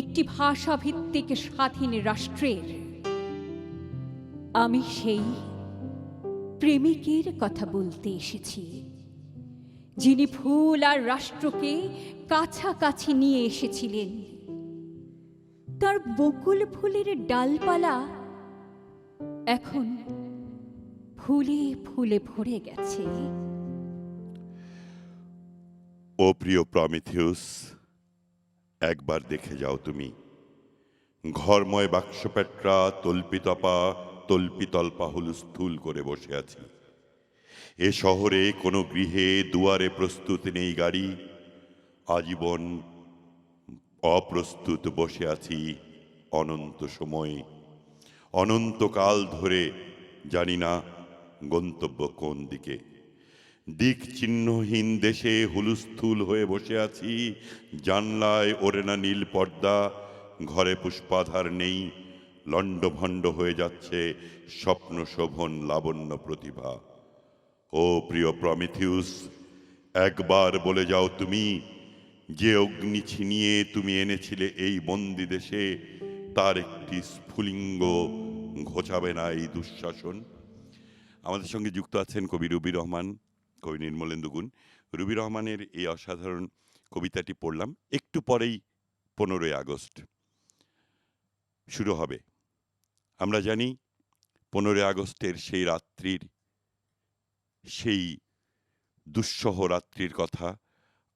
একটি ভাষাভিত্তিক স্বাধীন রাষ্ট্রের। আমি সেই প্রেমিকের কথা বলতে এসেছি, যিনি ফুল আর রাষ্ট্রকে কাছাকাছি নিয়ে এসেছিলেন। তার বকুল ফুলের ডালপালা এখন ফুলে ফুলে ভরে গেছে। ও প্রিয় প্রমিথিউস, একবার দেখে যাও তুমি, ঘরময় বাক্সপেটরা তল্পিতপা তল্পিতল্পা হুলস্থুল করে বসে আছি। এ শহরে কোনো গৃহে দুয়ারে প্রস্তুত নেই গাড়ি, আজীবন অপ্রস্তুত বসে আছি অনন্ত সময়, অনন্তকাল ধরে, জানি না গন্তব্য কোন দিকে। দিক চিহ্নহীন দেশে হুলস্থুল হয়ে বসে আছি, জানলায় ওরে না নীল পর্দা, ঘরে পুষ্পাধার নেই, লণ্ডভণ্ড হয়ে যাচ্ছে স্বপ্ন শোভন লাবণ্য প্রতিভা। ও প্রিয় প্রমিথিউস, একবার বলে যাও তুমি, যে অগ্নি ছিনিয়ে তুমি এনেছিলে এই বন্দি দেশে, তার একটি স্ফুলিঙ্গ ঘোচাবে না এই দুঃশাসন। আমাদের সঙ্গে যুক্ত আছেন কবি রুবি রহমান, কবি নির্মলেন্দু গুণ। রুবি রহমানের এই অসাধারণ কবিতাটি পড়লাম। একটু পরেই 15ই আগস্ট শুরু হবে। আমরা জানি 15ই আগস্টের সেই রাত্রির, সেই দুঃসহ রাত্রির কথা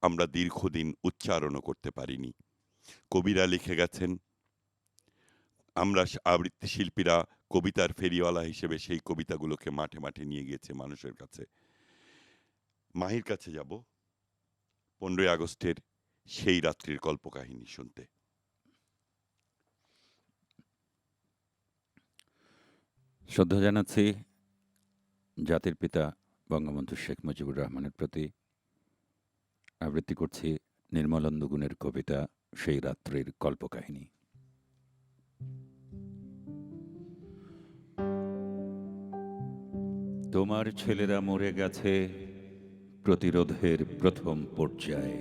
আমরা দীর্ঘদিন উচ্চারণও করতে পারিনি। কবিরা লিখে গেছেন, আমরা আবৃত্তি শিল্পীরা কবিতার ফেরিওয়ালা হিসেবে সেই কবিতাগুলোকে মাঠে মাঠে নিয়ে গিয়েছে মানুষের কাছে। মাহির কাছে যাব 15ই আগস্টের সেই রাত্রির কল্পকাহিনী শুনতে। শ্রদ্ধা জানাচ্ছি জাতির পিতা বঙ্গবন্ধু শেখ মুজিবুর রহমানের প্রতি। আবৃত্তি করছি নির্মলানন্দ গুণের কবিতা সেই রাত্রির কল্পকাহিনী। তোমার ছেলেরা মরে গেছে প্রতিরোধের প্রথম পর্যায়ে,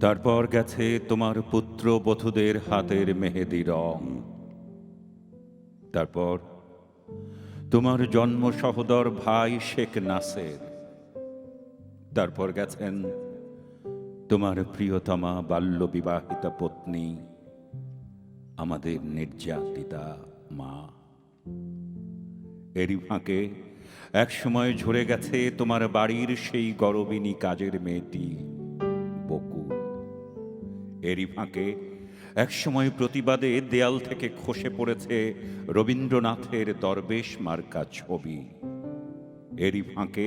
তারপর গেছে তোমার পুত্র বধূদের হাতের মেহেদি রং, তারপর তোমার জন্ম সহোদর ভাই শেখ নাসের, তারপর গেছেন তোমার প্রিয়তমা বাল্য বিবাহিতা পত্নী আমাদের নির্যাতিতা মা। এরই ফাঁকে একসময় ঝরে গেছে তোমার বাড়ির সেই গরবিনী কাজের মেয়েটি বকুল। এরই ফাঁকে একসময় প্রতিবাদে দেয়াল থেকে খসে পড়েছে রবীন্দ্রনাথের দরবেশ মার্কা ছবি। এরই ফাঁকে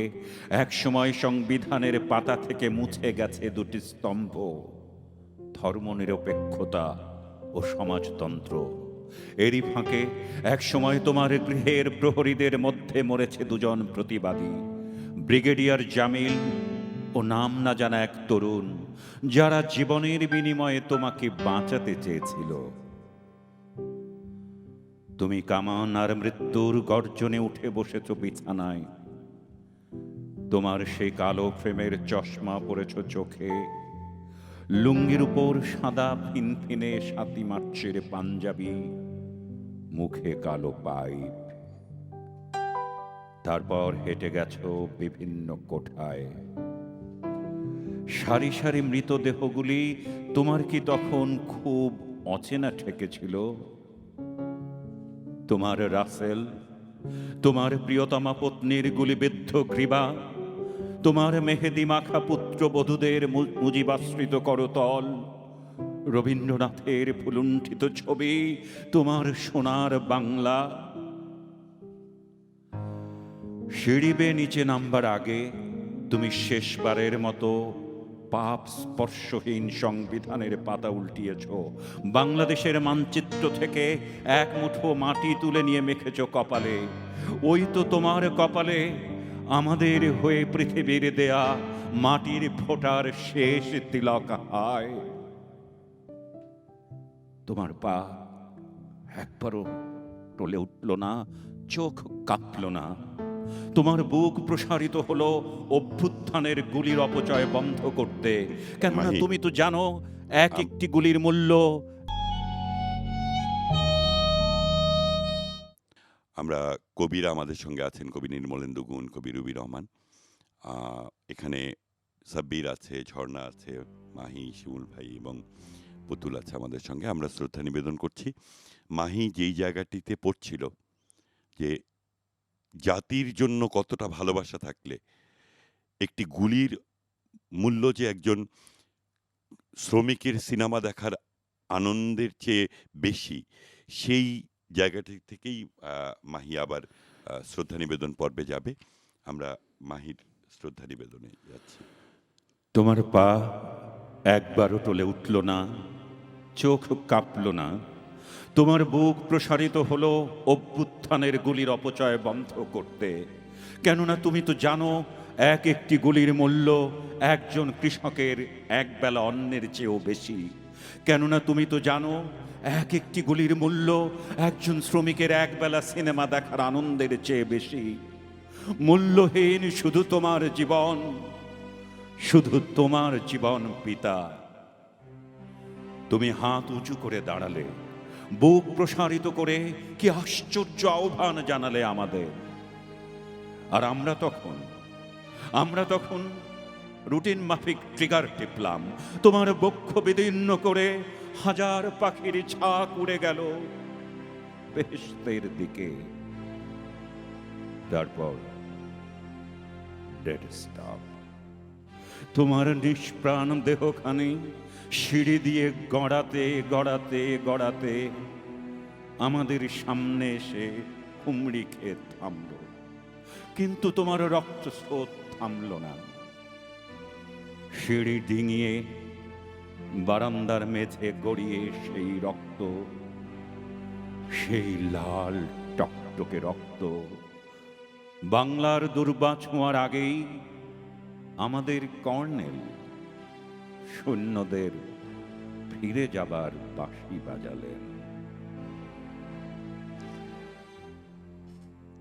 একসময় সংবিধানের পাতা থেকে মুছে গেছে দুটি স্তম্ভ, ধর্মনিরপেক্ষতা ও সমাজতন্ত্র। এরই ফাঁকে একসময় তোমার গৃহের প্রহরীদের মধ্যে মরেছে দুজন প্রতিবাদী, ব্রিগেডিয়ার জামিল ও নাম না জানা এক তরুণ, যারা জীবনের বিনিময়ে তোমাকে বাঁচাতে চেয়েছিল। তুমি কামান আর মৃত্যুর গর্জনে উঠে বসেছ বিছানায়, তোমার সেই কালো ফ্রেমের চশমা পরেছ চোখে, লুঙ্গির উপর সাদা ফিনফিনে সাতি মার্চের পাঞ্জাবি, মুখে কালো পাইপ। তারপর হেঁটে গেছো বিভিন্ন কোঠায়। সারি সারি মৃতদেহগুলি তোমার কি তখন খুব অচেনা ঠেকেছিল? তোমার রাসেল, তোমার প্রিয়তমা পত্নীর গুলিবিদ্ধ গ্রীবা, তোমার মেহেদি মাখা পুত্রবধূদের মুজিবাশ্রিত করতল, রবীন্দ্রনাথের ফুলুণ্ঠিত ছবি, তোমার সোনার বাংলা। সিঁড়ি বেয়ে নিচে নামবার আগে তুমি শেষবারের মতো পাপ স্পর্শহীন সংবিধানের পাতা উল্টিয়েছ। বাংলাদেশের মানচিত্র থেকে এক মুঠো মাটি তুলে নিয়ে মেখেছ কপালে। ওই তো তোমার কপালে আমাদের হয়ে পৃথিবীর দেয়া মাটির ফোঁটার শেষ তিলক হায়। তোমার পা একবারও টলে উঠল না, চোখ কাঁপল না। তোমার বুক প্রসারিত হলো অভ্যুত্থানের গুলির অপচয় বন্ধ করতে, কেননা মাহি। তুমি তো জানো এক একটি গুলির মূল্য। আমরা কবিরা আমাদের সঙ্গে আছেন, কবি নির্মলেন্দু গুণ, কবি রুবি রহমান, এখানে সাব্বির আছে, ঝর্ণা আছে, মাহি, শিমুল ভাই এবং পুতুল আছে আমাদের সঙ্গে। আমরা শ্রদ্ধা নিবেদন করছি। মাহি যেই জায়গাটিতে পড়ছিল যে জাতির জন্য কতটা ভালোবাসা থাকলে একটি গুলির মূল্য যে একজন শ্রমিকের সিনেমা দেখার আনন্দের চেয়ে বেশি, সেই জায়গাটি থেকেই মাহি আবার শ্রদ্ধা নিবেদন পর্বে যাবে। আমরা মাহির শ্রদ্ধা নিবেদনে যাচ্ছি। তোমার পা একবারও টলে উঠল না, চোখ কাঁপল না। তোমার বুক প্রসারিত হলো অভ্যুত্থানের গুলির অপচয় বন্ধ করতে, কেননা তুমি তো জানো এক একটি গুলির মূল্য একজন কৃষকের একবেলা অন্নের চেয়েও বেশি। কেননা তুমি তো জানো এক একটি গুলির মূল্য একজন শ্রমিকের একবেলা সিনেমা দেখার আনন্দের চেয়ে বেশি। মূল্যহীন শুধু তোমার জীবন, শুধু তোমার জীবন পিতা। তুমি হাত উঁচু করে দাঁড়ালে, বুক প্রসারিত করে কি আশ্চর্য আহ্বান জানালে আমাদের। আর আমরা তখন রুটিন মাফিক ট্রিগার টিপলাম। তোমার বক্ষ বিদীর্ণ করে হাজার পাখির ঝাঁক উড়ে গেল বেহেশতের দিকে। তারপর ডেড স্টপ। তোমার নিষ্প্রাণ দেহখানি সিঁড়ি দিয়ে গড়াতে গড়াতে গড়াতে আমাদের সামনে এসে হুমড়ি খেয়ে থামল, কিন্তু তোমার রক্তস্রোত থামল না। সিঁড়ি ডিঙিয়ে বারান্দার মেঝে গড়িয়ে সেই রক্ত সেই লাল টকটকে রক্ত বাংলার দুর্বা ছোঁয়ার আগেই আমাদের কর্নেল সৈন্যদের ফিরে যাবার বাঁশি বাজালেন।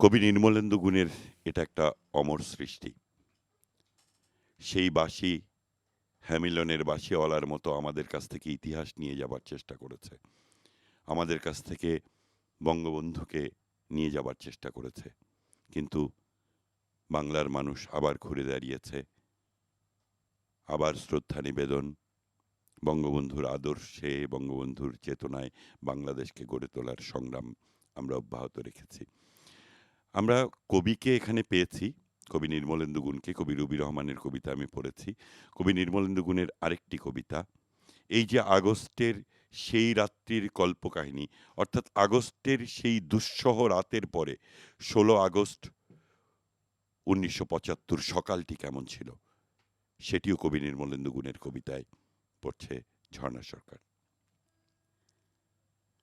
কবি নির্মলেন্দু গুণের এটা একটা অমর সৃষ্টি। সেই বাঁশি হ্যামিলনের বাঁশিওয়ালার মতো আমাদের কাছ থেকে ইতিহাস নিয়ে যাবার চেষ্টা করেছে, আমাদের কাছ থেকে বঙ্গবন্ধুকে নিয়ে যাবার চেষ্টা করেছে। কিন্তু বাংলার মানুষ আবার ঘুরে দাঁড়িয়েছে, আবার শ্রদ্ধা নিবেদন, বঙ্গবন্ধুর আদর্শে, বঙ্গবন্ধুর চেতনায় বাংলাদেশকে গড়ে তোলার সংগ্রাম আমরা অব্যাহত রেখেছি। আমরা কবিকে এখানে পেয়েছি, কবি নির্মলেন্দু গুণকে। কবি রবি রহমানের কবিতা আমি পড়েছি। কবি নির্মলেন্দু গুণের আরেকটি কবিতা, এই যে আগস্টের সেই রাত্রির কল্পকাহিনী, অর্থাৎ আগস্টের সেই দুঃসহ রাতের পরে 16 আগস্ট 1975 সকালটি কেমন ছিল, সেটিও কবি নির্মলেন্দু গুণের কবিতায় পড়ছে ঝর্ণা সরকার।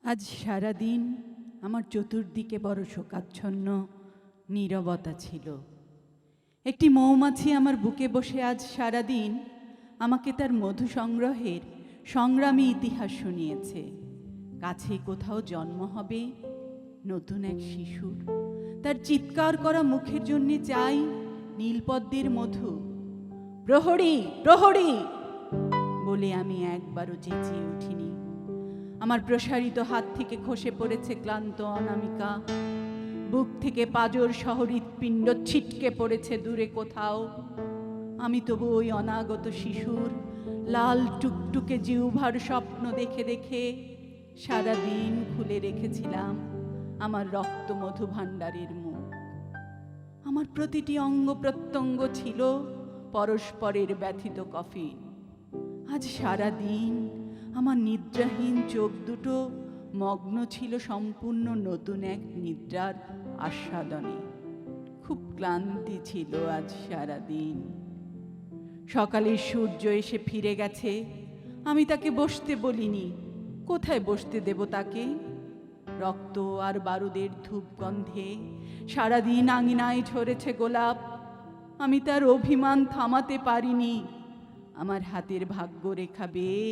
আজ সারাদিন আমার চতুর্দিকে বড় শোকাচ্ছন্ন নীরবতা ছিল। একটি মৌমাছি আমার বুকে বসে আজ সারাদিন আমাকে তার মধু সংগ্রহের সংগ্রামী ইতিহাস শুনিয়েছে। কাছে কোথাও জন্ম হবে নতুন এক শিশুর, তার চিৎকার করা মুখের জন্যে চাই নীলপদ্মের মধু। প্রহরী প্রহরী বলে আমি একবারও চেঁচিয়ে উঠিনি। আমার প্রসারিত হাত থেকে খসে পড়েছে ক্লান্ত অনামিকা, বুক থেকে পাজর সহ হৃৎপিণ্ড ছিটকে পড়েছে দূরে কোথাও। আমি তবু ওই অনাগত শিশুর লাল টুকটুকে জিহ্বার স্বপ্ন দেখে দেখে সারাদিন খুলে রেখেছিলাম আমার রক্তমধু ভাণ্ডারের মুখ। আমার প্রতিটি অঙ্গ প্রত্যঙ্গ ছিল পরস্পরের ব্যথিত কফিন। আজ সারাদিন আমার নিদ্রাহীন চোখ দুটো মগ্ন ছিল সম্পূর্ণ নতুন এক নিদ্রার আস্বাদনে। খুব ক্লান্তি ছিল আজ সারাদিন। সকালের সূর্য এসে ফিরে গেছে, আমি তাকে বসতে বলিনি। কোথায় বসতে দেব তাকে? রক্ত আর বারুদের ধূপ গন্ধে সারাদিন আঙিনায় ঝরেছে গোলাপ। আমি তার অভিমান থামাতে পারিনি। আমার হাতের ভাগ্য রেখা বেয়ে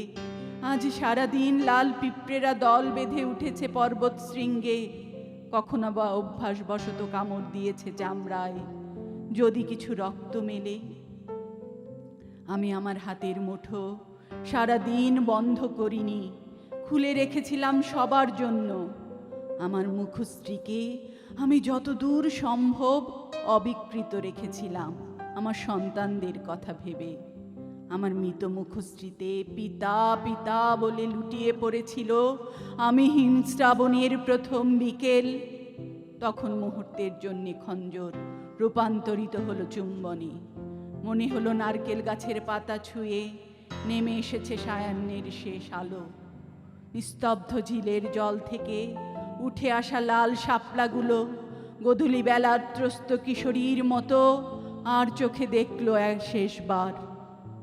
আজ সারাদিন লাল পিঁপড়েরা দল বেঁধে উঠেছে পর্বত শৃঙ্গে। কখনো বা অভ্যাসবশত কামড় দিয়েছে চামড়ায়। যদি কিছু রক্ত মেলে, আমি আমার হাতের মুঠো সারাদিন বন্ধ করিনি, খুলে রেখেছিলাম সবার জন্য। আমার মুখশ্রীকে আমি যতদূর সম্ভব অবিকৃত রেখেছিলাম আমার সন্তানদের কথা ভেবে। আমার মৃত মুখশ্রীতে পিতা পিতা বলে লুটিয়ে পড়েছিল আমি শ্রাবণের প্রথম বিকেল। তখন মুহূর্তের জন্য খঞ্জর রূপান্তরিত হলো চুম্বনে। মনে হলো নারকেল গাছের পাতা ছুঁয়ে নেমে এসেছে সায়াহ্নের শেষ আলো। নিস্তব্ধ ঝিলের জল থেকে উঠে আসা লাল শাপলাগুলো গোধূলি বেলার ত্রস্ত কিশোরীর মতো আর চোখে দেখলো এক শেষবার।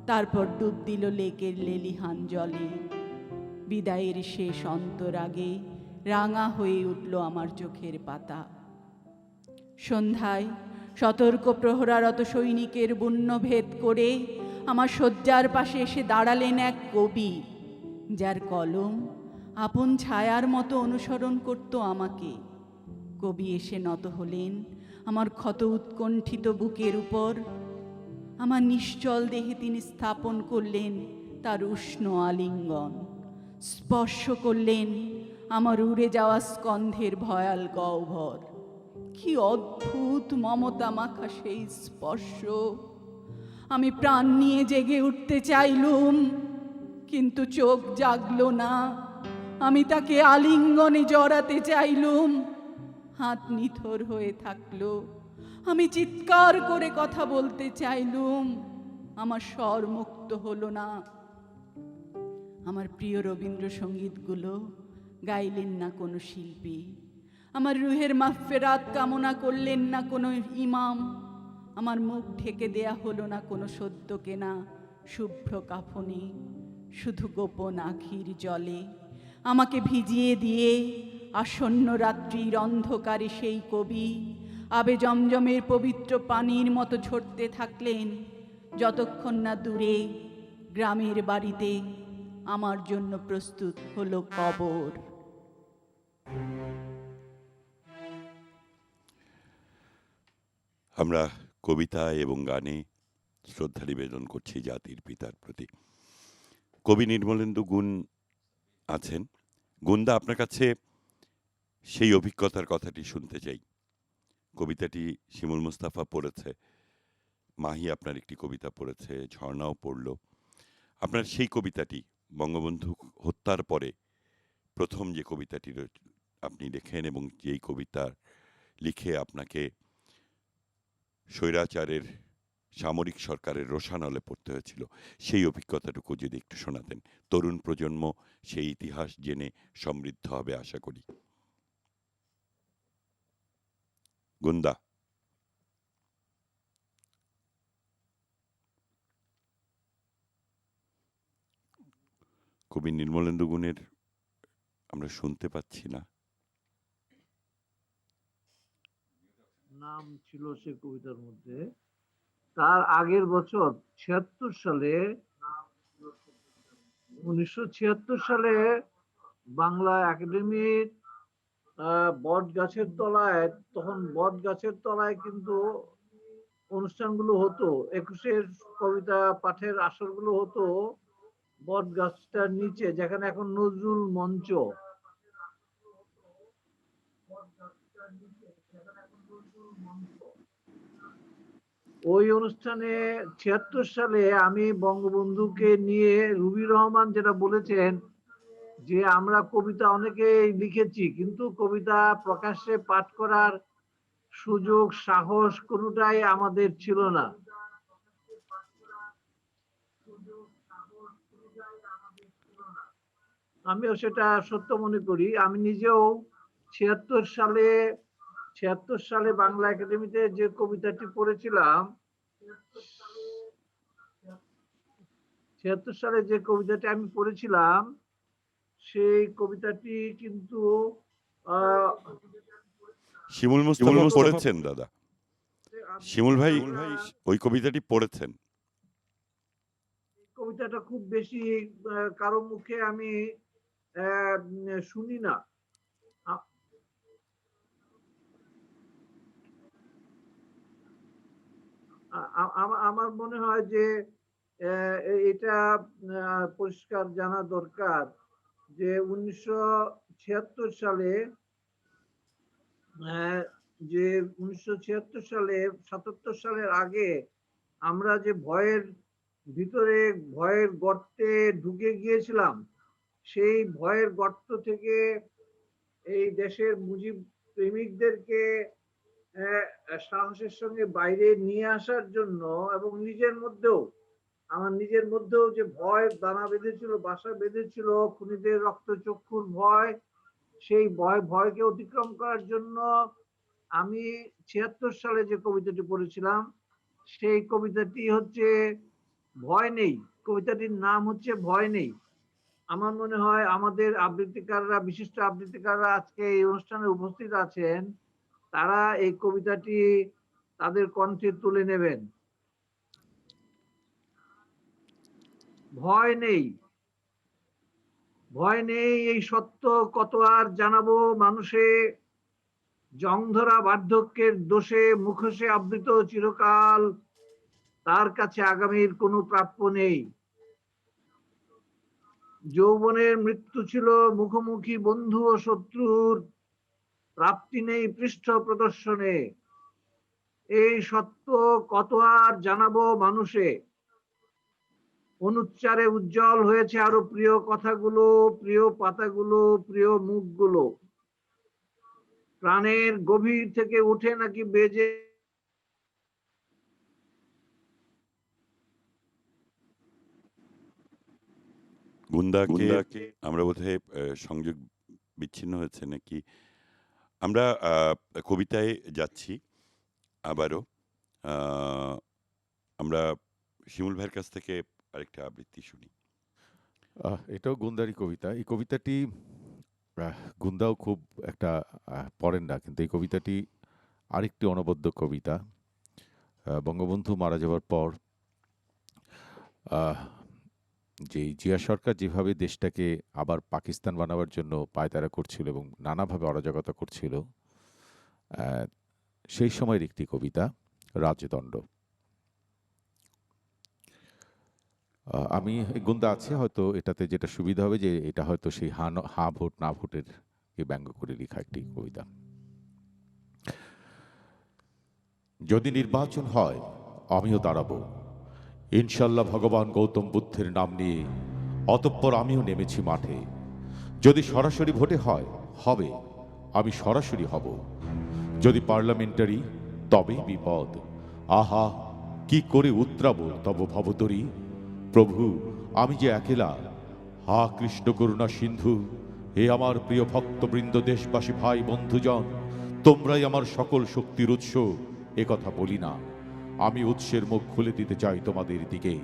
তারপর ডুব দিল লেকের লেলিহান জলে। বিদায়ের শেষ অন্তরাগে রাঙা হয়ে উঠল আমার চোখের পাতা। সন্ধ্যায় সতর্ক প্রহরারত সৈনিকের বন্যভেদ করে আমার শয্যার পাশে এসে দাঁড়ালেন এক কবি, যার কলম আপন ছায়ার মতো অনুসরণ করত আমাকে। কবি এসে নত হলেন আমার ক্ষত উৎকণ্ঠিত বুকের উপর। আমার নিশ্চল দেহে তিনি স্থাপন করলেন তার উষ্ণ আলিঙ্গন। স্পর্শ করলেন আমার উড়ে যাওয়া স্কন্ধের ভয়াল গহ্বর। কি অদ্ভুত মমতা মাখা সেই স্পর্শ! আমি প্রাণ নিয়ে জেগে উঠতে চাইলুম, কিন্তু চোখ জাগলো না। আমি তাকে আলিঙ্গনে জড়াতে চাইলুম, হাত নিথর হয়ে থাকলো। আমি চিৎকার করে কথা বলতে চাইলুম, আমার স্বর মুক্ত হলো না। আমার প্রিয় রবীন্দ্রসঙ্গীতগুলো গাইলেন না কোনো শিল্পী। আমার রুহের মাগফিরাত কামনা করলেন না কোনো ইমাম। আমার মুখ ঢেকে দেয়া হলো না কোনো সদ্য কেনা শুভ্র কাফনে। শুধু গোপন আখির জলে আমাকে ভিজিয়ে দিয়ে আসন্ন রাত্রির অন্ধকারে সেই কবি আবে জমজমের পবিত্র পানির মতো ঝরতে থাকলেন, যতক্ষণ না দূরে গ্রামের বাড়িতে আমার জন্য প্রস্তুত হলো কবর। আমরা কবিতা এবং গানে শ্রদ্ধা নিবেদন করছি জাতির পিতার প্রতি। কবি নির্মলেন্দু গুণ আছেন। গুণদা, আপনার কাছে সেই অভিজ্ঞতার কথাটি শুনতে চাই। কবিতাটি শিমুল মুস্তাফা পড়েছে, মাহি আপনার একটি কবিতা পড়েছে, ঝর্ণাও পড়ল। আপনার সেই কবিতাটি বঙ্গবন্ধু হত্যার পরে প্রথম যে কবিতাটি আপনি লেখেন এবং যেই কবিতা লিখে আপনাকে স্বৈরাচারের সামরিক সরকারের রোষানলে পড়তে হয়েছিল, সেই অভিজ্ঞতাটুকু যদি একটু শোনাতেন, তরুণ প্রজন্ম সেই ইতিহাস জেনে সমৃদ্ধ হবে আশা করি। গুন্দা। কবি নির্মলেন্দু গুণের আমরা শুনতে পাচ্ছি না। নাম ছিল সে কবিতার মধ্যে। তার আগের বছর ৭৬ সালে ১৯৭৬ সালে বাংলা একাডেমির বট গাছের তলায়, তখন বট গাছের তলায় কিন্তু অনুষ্ঠানগুলো হতো, ২১-এর কবিতা পাঠের আসরগুলো হতো বট গাছটার নিচে, যেখানে এখন নজরুল মঞ্চ। ওই অনুষ্ঠানে ৭৬ সালে আমি বঙ্গবন্ধুকে নিয়ে, রুবি রহমান যেটা বলেছেন যে আমরা কবিতা অনেকেই লিখেছি, কিন্তু কবিতা প্রকাশ্যে পাঠ করার সুযোগ, সাহস কোনোটাই আমাদের ছিল না। আমিও সেটা সত্য মনে করি। আমি নিজেও ৭৬ সালে বাংলা একাডেমিতে যে কবিতাটি পড়েছিলাম, ৭৬ সালে যে কবিতাটি আমি পড়েছিলাম, সেই কবিতাটি কিন্তু শিমুল মুস্তাফা পড়েছেন দাদা। শিমুল ভাই ওই কবিতাটি পড়েছেন। কবিতাটা খুব বেশি কারো মুখে আমি শুনি না। আমার মনে হয় যে এটা পরিষ্কার জানা দরকার যে ১৯৭৬ সালে যে ১৯৭৬ সালে ৭৭ সালের আগে আমরা যে ভয়ের ভিতরে, ভয়ের গর্তে ঢুকে গিয়েছিলাম, সেই ভয়ের গর্ত থেকে এই দেশের মুজিব প্রেমিকদেরকে সাহসের সঙ্গে বাইরে নিয়ে আসার জন্য, এবং আমার নিজের মধ্যেও যে ভয় দানা বেঁধেছিল, বাসা বেঁধেছিল, খুনিদের রক্তচক্ষুর ভয়, সেই ভয়কে অতিক্রম করার জন্য আমি ৭৬ সালে যে কবিতাটি পড়েছিলাম, সেই কবিতাটি হচ্ছে ভয় নেই। কবিতাটির নাম হচ্ছে ভয় নেই। আমার মনে হয় আমাদের আবৃত্তিকাররা, বিশিষ্ট আবৃত্তিকাররা আজকে এই অনুষ্ঠানে উপস্থিত আছেন, তারা এই কবিতাটি তাদের কণ্ঠে তুলে নেবেন। ভয় নেই, ভয় নেই, এই সত্য কত আর জানাবো মানুষে, জংধরা বার্ধক্যের দোষে মুখোশে আবৃত চিরকাল, তার কাছে আগামীর কোনো প্রাপ্য নেই। যৌবনের মৃত্যু ছিল মুখোমুখি বন্ধু ও শত্রুর, প্রাপ্তি নেই পৃষ্ঠ প্রদর্শনে, এই সত্য কত আর জানাবো মানুষে, অনুচ্চারে উজ্জ্বল হয়েছে আরো প্রিয় কথাগুলো, প্রিয় পাতাগুলো, প্রিয় মুখগুলো, প্রাণের গভীর থেকে উঠে নাকি বেজে গুন্দাকে আমরা বোধহয় সংযোগ বিচ্ছিন্ন হয়েছে নাকি। আমরা কবিতায় যাচ্ছি আবারও। আমরা শিমুল ভাইয়ের কাছ থেকে আরেকটা আবৃত্তি শুনি। এটাও গুন্দারি কবিতা। এই কবিতাটি গুন্দাও খুব একটা পড়েন না, কিন্তু এই কবিতাটি আরেকটি অনবদ্য কবিতা। বঙ্গবন্ধু মারা যাওয়ার পর আহ, যে জিয়া সরকার যেভাবে দেশটাকে আবার পাকিস্তান বানাবার জন্য পায়তারা করছিল এবং নানাভাবে অরাজকতা করছিল, আহ, সেই সময়ের একটি কবিতা, রাজদণ্ড। আমি গুন্দা আছে হয়তো, এটাতে যেটা সুবিধা হবে যে এটা হয়তো সেই হা ভোট না ভোটের কে ব্যঙ্গ করে লেখা একটি কবিতা। যদি নির্বাচন হয় আমিও দাঁড়াবো, ইনশাল্লাহ ভগবান গৌতম বুদ্ধের নাম নিয়ে। অতঃপর আমিও নেমেছি মাঠে। যদি সরাসরি ভোটে হয় হবে, আমি সরাসরি হব। যদি পার্লামেন্টারি তবেই বিপদ। আহা কি করে উত্তরাবো তব ভবতরী। প্রভু আমি যে একেলা, হা কৃষ্ণ করুণা সিন্ধু। হে আমার প্রিয় ভক্তবৃন্দ, দেশবাসী ভাই বন্ধুজন, তোমরাই আমার সকল শক্তির উৎস। এ কথা বলি না, আমি উৎসের মুখ খুলে দিতে চাই তোমাদের দিকে।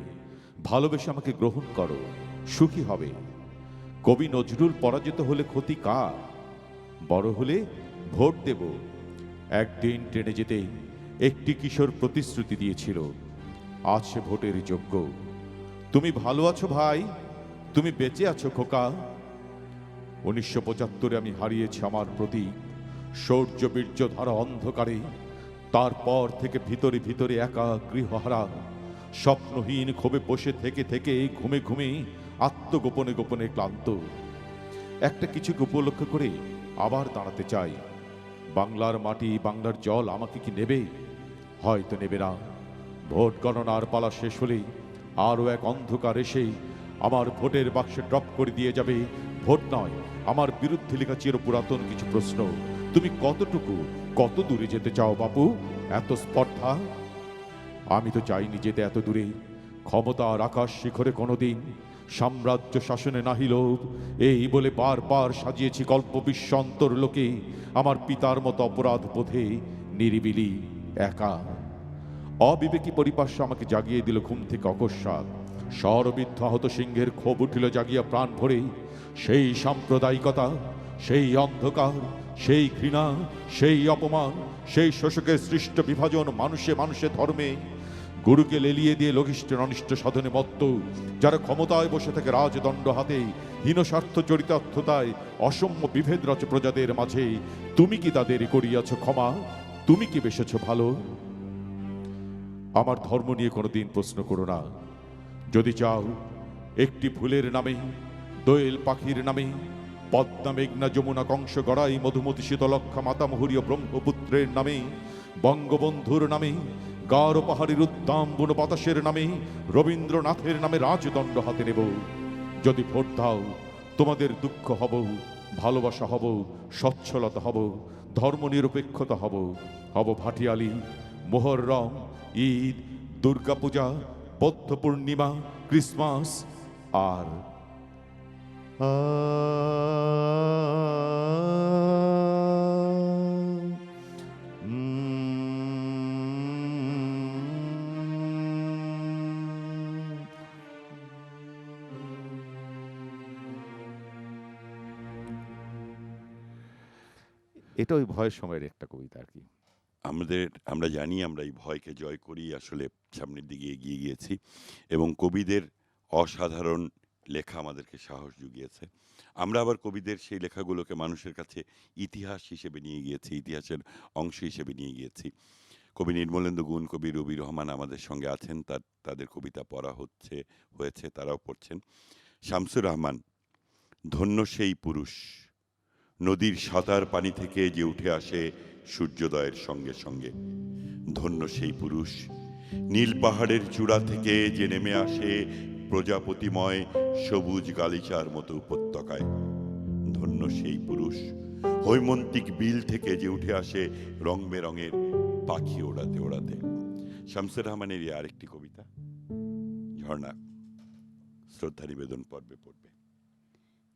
ভালোবেসে আমাকে গ্রহণ করো, সুখী হবে। কবি নজরুল পরাজিত হলে ক্ষতি কার? বড় হলে ভোট দেব। একদিন ট্রেনে যেতে একটি কিশোর প্রতিশ্রুতি দিয়েছিল, আজ সে ভোটের যোগ্য। তুমি ভালো আছো ভাই, তুমি বেঁচে আছো খোকা। 1975 আমি হারিয়েছি আমার প্রতীক, শৌর্য বীর্য ধারা অন্ধকারে। তারপর থেকে ভিতরে ভিতরে একা গৃহহারা, স্বপ্নহীন ক্ষোভে বসে থেকে থেকে ঘুমে ঘুমে আত্মগোপনে গোপনে ক্লান্ত। একটা কিছুকে উপলক্ষ করে আবার দাঁড়াতে চাই। বাংলার মাটি বাংলার জল আমাকে কি নেবে? হয়তো নেবে না। ভোট গণনার পালা শেষ হলে আরও এক অন্ধকার এসে আমার ভোটের বাক্সে ড্রপ করে দিয়ে যাবে। ভোট নয়, আমার বিরুদ্ধে লেখা চির পুরাতন কিছু প্রশ্ন। তুমি কতটুকু কত দূরে যেতে চাও বাপু? এত স্পর্ধা? আমি তো চাইনি যেতে এত দূরে। ক্ষমতার আকাশ শিখরে কোনোদিন সাম্রাজ্য শাসনে নাহি লোভ, এই বলে বারবার সাজিয়েছি গল্প বিশ্ব অন্তর্লোকে। আমার পিতার মতো অপরাধ বোধে নিরিবিলি একা। অবিবেকী পরিপার্শ্ব আমাকে জাগিয়ে দিল ঘুম থেকে অকস্মাৎ। শরবিদ্ধ আহত সিংহের ক্ষোভ উঠিল জাগিয়া প্রাণ ভরে। সেই সাম্প্রদায়িকতা, সেই অন্ধকার, সেই ঘৃণা, সেই অপমান, সেই শোষকের সৃষ্ট বিভাজন মানুষে মানুষে ধর্মে। গুরুকে লেলিয়ে দিয়ে লঘিষ্ঠের অনিষ্ট সাধনে মত্ত, যারা ক্ষমতায় বসে থাকে রাজদণ্ড হাতে, হীনস্বার্থ চরিতার্থতায় অসম্য বিভেদ রচে প্রজাদের মাঝে। তুমি কি তাদের করিয়াছ ক্ষমা? তুমি কি বেসেছ ভালো? আমার ধর্ম নিয়ে কোনোদিন প্রশ্ন করো না। যদি চাও একটি ফুলের নামে, দোয়েল পাখির নামে, পদ্মা মেঘনা যমুনা কংস গড়াই মধুমতি শীতলক্ষা মাতামহুরীয় ব্রহ্মপুত্রের নামে, বঙ্গবন্ধুর নামে, গাঢ় পাহাড়ের উদ্দাম বুনো বাতাসের নামে, রবীন্দ্রনাথের নামে রাজদণ্ড হাতে নেব। যদি ভোট দাও তোমাদের দুঃখ হব, ভালোবাসা হব, সচ্ছলতা হব, ধর্মনিরপেক্ষতা হব। হব ভাটিয়ালি, মোহররম, ঈদ, দুর্গাপূজা, বৌদ্ধ পূর্ণিমা, ক্রিসমাস আর এটা ওই ভয়ের সময়ের একটা কবিতা আর কি। আমরা জানি আমরা এই ভয়কে জয় করেই আসলে সামনের দিকে এগিয়ে গিয়েছি, এবং কবিদের অসাধারণ লেখা আমাদেরকে সাহস জুগিয়েছে। আমরা আবার কবিদের সেই লেখাগুলোকে মানুষের কাছে ইতিহাস হিসেবে নিয়ে গিয়েছি, ইতিহাসের অংশ হিসেবে নিয়ে গিয়েছি। কবি নির্মলেন্দু গুণ, কবি রবি রহমান আমাদের সঙ্গে আছেন, তাদের কবিতা পড়া হয়েছে, তারাও পড়ছেন। শামসুর রহমান, ধন্য সেই পুরুষ, নদীর সাঁতার পানি থেকে যে উঠে আসে সূর্যোদয়ের সঙ্গে সঙ্গে। ধন্য সেই পুরুষ, নীল পাহাড়ের চূড়া থেকে যে নেমে আসে প্রজাপতিময় সবুজ গালিচার মতো উপত্যকায়। ধন্য সেই পুরুষ, হৈমন্তিক বিল থেকে যে উঠে আসে রং বেরঙের পাখি ওড়াতে ওড়াতে। শামসুর রহমানের এই আরেকটি কবিতা ঝর্ণা শ্রদ্ধা নিবেদন পর্বে পড়বে।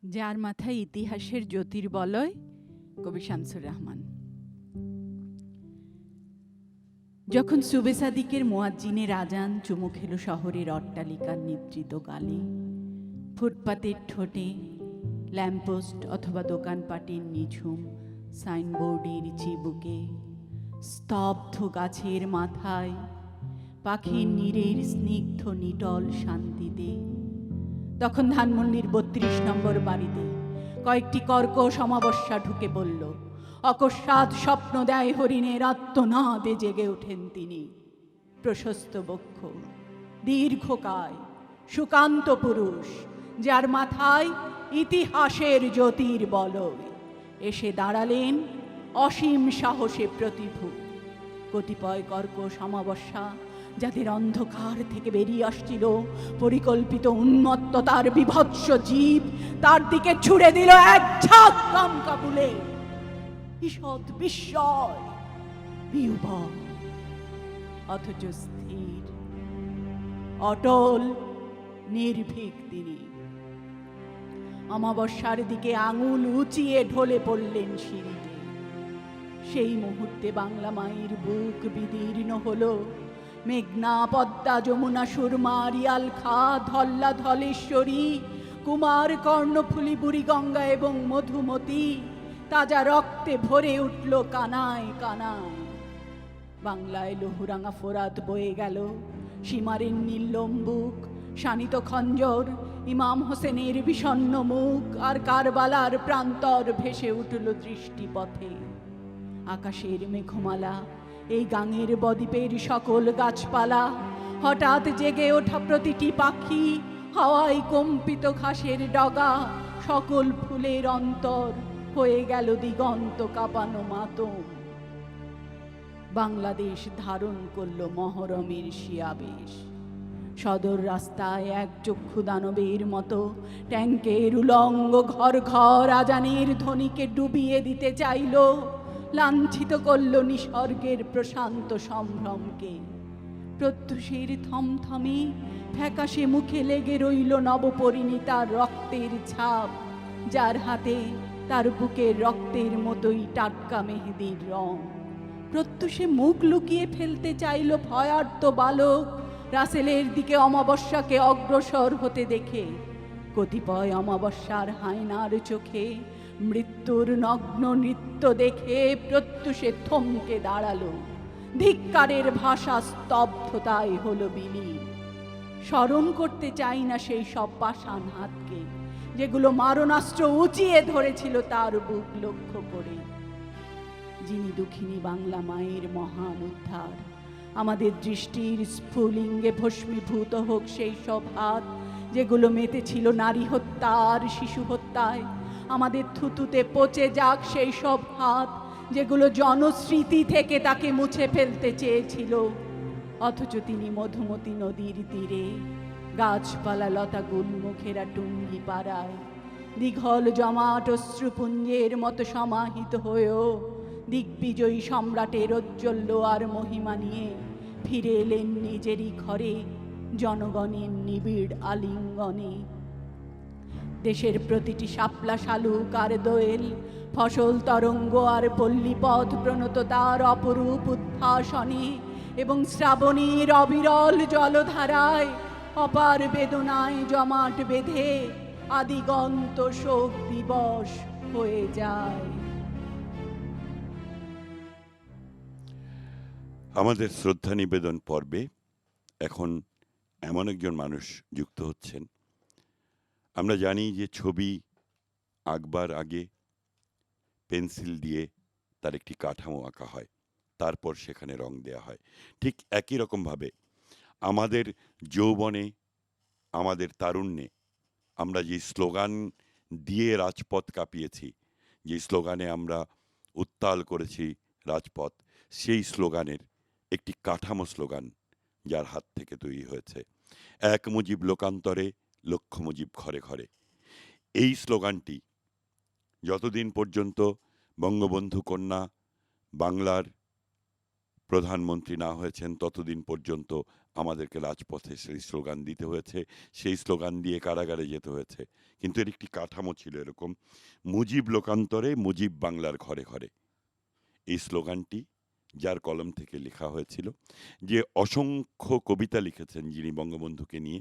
যার মাথায় ইতিহাসের জ্যোতির্বলয়, কবি শামসুর রহমান। যখন সুবে সাদিকের মুয়াজ্জিনের আজান চুমু খেলো শহরের অট্টালিকার নিদ্রিত গালে, ফুটপাতের ঠোঁটে ল্যাম্পপোস্ট অথবা দোকানপাটের নিঝুম সাইনবোর্ডের চিবুকে, স্তব্ধ গাছের মাথায়, পাখির নীড়ের স্নিগ্ধ নিটল শান্তিতে। তখন ধানমন্ডির ৩২ নম্বর বাড়িতে কয়েকটি কর্কশ অমাবস্যা ঢুকে পড়ল। অকস্মাৎ স্বপ্ন দেয় হরিণের আত্মনাদে জেগে ওঠেন তিনি। প্রশস্ত বক্ষ, দীর্ঘকায়, সুকান্ত পুরুষ, যার মাথায় ইতিহাসের জ্যোতির বলয়, এসে দাঁড়ালেন অসীম সাহসে প্রতিভূ। কতিপয় কর্কশ অমাবস্যা যাদের অন্ধকার থেকে বেরিয়ে আসছিল পরিকল্পিত উন্মত্ততার বিভৎস জীব, তার দিকে ছুড়ে দিল এক ঝাঁক দমকা বুলে। ঈষৎ বিস্ময়, বিহ্বল, অথচ স্থির, অটল, নির্ভীক তিনি। অমাবস্যার দিকে আঙুল উঁচিয়ে ঢলে পড়লেন সিঁড়িতে। সেই মুহূর্তে বাংলা মায়ের বুক বিদীর্ণ হলো। মেঘনা, পদ্মা, যমুনা, সুরমা, রিয়াল খা, ধল্লা, ধলেশ্বরী, কুমার, কর্ণফুলী, বুড়িগঙ্গা এবং মধুমতি তাজা রক্তে ভরে উঠল কানায় কানায়। বাংলায় লহুরাঙা ফোরাত বয়ে গেল, সীমারের নীলম্বুক, শানিত খঞ্জর, ইমাম হোসেনের বিষণ্ণ মুখ, আর কারবালার প্রান্তর ভেসে উঠল দৃষ্টিপথে। আকাশের মেঘমালা, এই গাঙের বদ্বীপের সকল গাছপালা, হঠাৎ জেগে ওঠা প্রতিটি পাখি, হাওয়ায় কম্পিত ঘাসের ডগা, সকল ফুলের অন্তর হয়ে গেল দিগন্ত কাঁপানো মাতম। বাংলাদেশ ধারণ করল মহরমের শিয়াবেশ। সদর রাস্তায় এক চক্ষু দানবের মতো ট্যাঙ্কের উলঙ্গ ঘর ঘর আজানের ধ্বনিকে ডুবিয়ে দিতে চাইল, লাঞ্ছিত করল নিসর্গের প্রশান্ত সম্ভ্রমকে। প্রত্যুষের থমথমে ফ্যাকাশে মুখে লেগে রইল নবপরিণীতার রক্তের ছাপ, যার হাতে তার বুকের রক্তের মতোই টাটকা মেহেদির রং। প্রত্যুষে মুখ লুকিয়ে ফেলতে চাইল ভয়ার্ত বালক, রাসেলের দিকে অমাবস্যাকে অগ্রসর হতে দেখে। কতিপয় অমাবস্যার হায়নার চোখে মৃত্যুর নগ্ন নৃত্য দেখে প্রত্যুষে থমকে দাঁড়ালো। ধিক্কারের ভাষা স্তব্ধতায় হলো বিলীন। স্মরণ করতে চাই না সেই সব পাষাণ হাতকে, যেগুলো মারণাস্ত্র উঁচিয়ে ধরেছিল তার বুক লক্ষ্য করে। যিনি দুঃখিনী বাংলা মায়ের মহান উদ্ধার, আমাদের দৃষ্টির স্ফুলিঙ্গে ভস্মীভূত হোক সেই সব হাত, যেগুলো মেতেছিল নারী হত্যা আর শিশু হত্যায়। আমাদের থুতুতে পচে যাক সেই সব হাত, যেগুলো জনস্মৃতি থেকে তাকে মুছে ফেলতে চেয়েছিল। অথচ তিনি মধুমতি নদীর তীরে, গাছপালা লতা গুলমুখেরা টুঙ্গি পাড়ায়, দীঘল জমাট অশ্রুপুঞ্জের মতো সমাহিত হয়েও দিগ্বিজয়ী সম্রাটের ঔজ্জ্বল্য আর মহিমা নিয়ে ফিরে এলেন নিজেরই ঘরে, জনগণের নিবিড় আলিঙ্গনে। দেশের প্রতিটি শাপলা শালুক আর দোয়েল, ফসল তরঙ্গ আর পল্লীপথ প্রণত তার অপরূপ উদ্ভাসনে, এবং শ্রাবণীর অবিরল জলধারায় অপার বেদনায় জমাট বেঁধে আদিগন্ত শোক দিবস হয়ে যায়। আমাদের শ্রদ্ধা নিবেদন পর্বে এখন এমন একজন মানুষ যুক্ত হচ্ছেন। আমরা জানি যে ছবি আঁকবার আগে পেন্সিল দিয়ে তার একটি কাঠামো আঁকা হয়, তারপর সেখানে রং দেয়া হয়। ঠিক একই রকমভাবে আমাদের যৌবনে, আমাদের তারুণ্যে আমরা যে স্লোগান দিয়ে রাজপথ কাঁপিয়েছি, যে স্লোগানে আমরা উত্তাল করেছি রাজপথ, সেই স্লোগানের একটি কাঠামো স্লোগান যার হাত থেকে তৈরি হয়েছে। এক মুজিব লোকান্তরে, লক্ষ মুজিব ঘরে ঘরে। এই স্লোগানটি যতদিন পর্যন্ত বঙ্গবন্ধু কন্যা বাংলার প্রধানমন্ত্রী না হয়েছেন ততদিন পর্যন্ত আমাদেরকে রাজপথে সেই স্লোগান দিতে হয়েছে, সেই স্লোগান দিয়ে কারাগারে যেতে হয়েছে। কিন্তু এর একটি কাঠামো ছিল এরকম, মুজিব লোকান্তরে, মুজিব বাংলার ঘরে ঘরে। এই স্লোগানটি যার কলম থেকে লেখা হয়েছিল, যে অসংখ্য কবিতা লিখেছেন যিনি বঙ্গবন্ধুকে নিয়ে,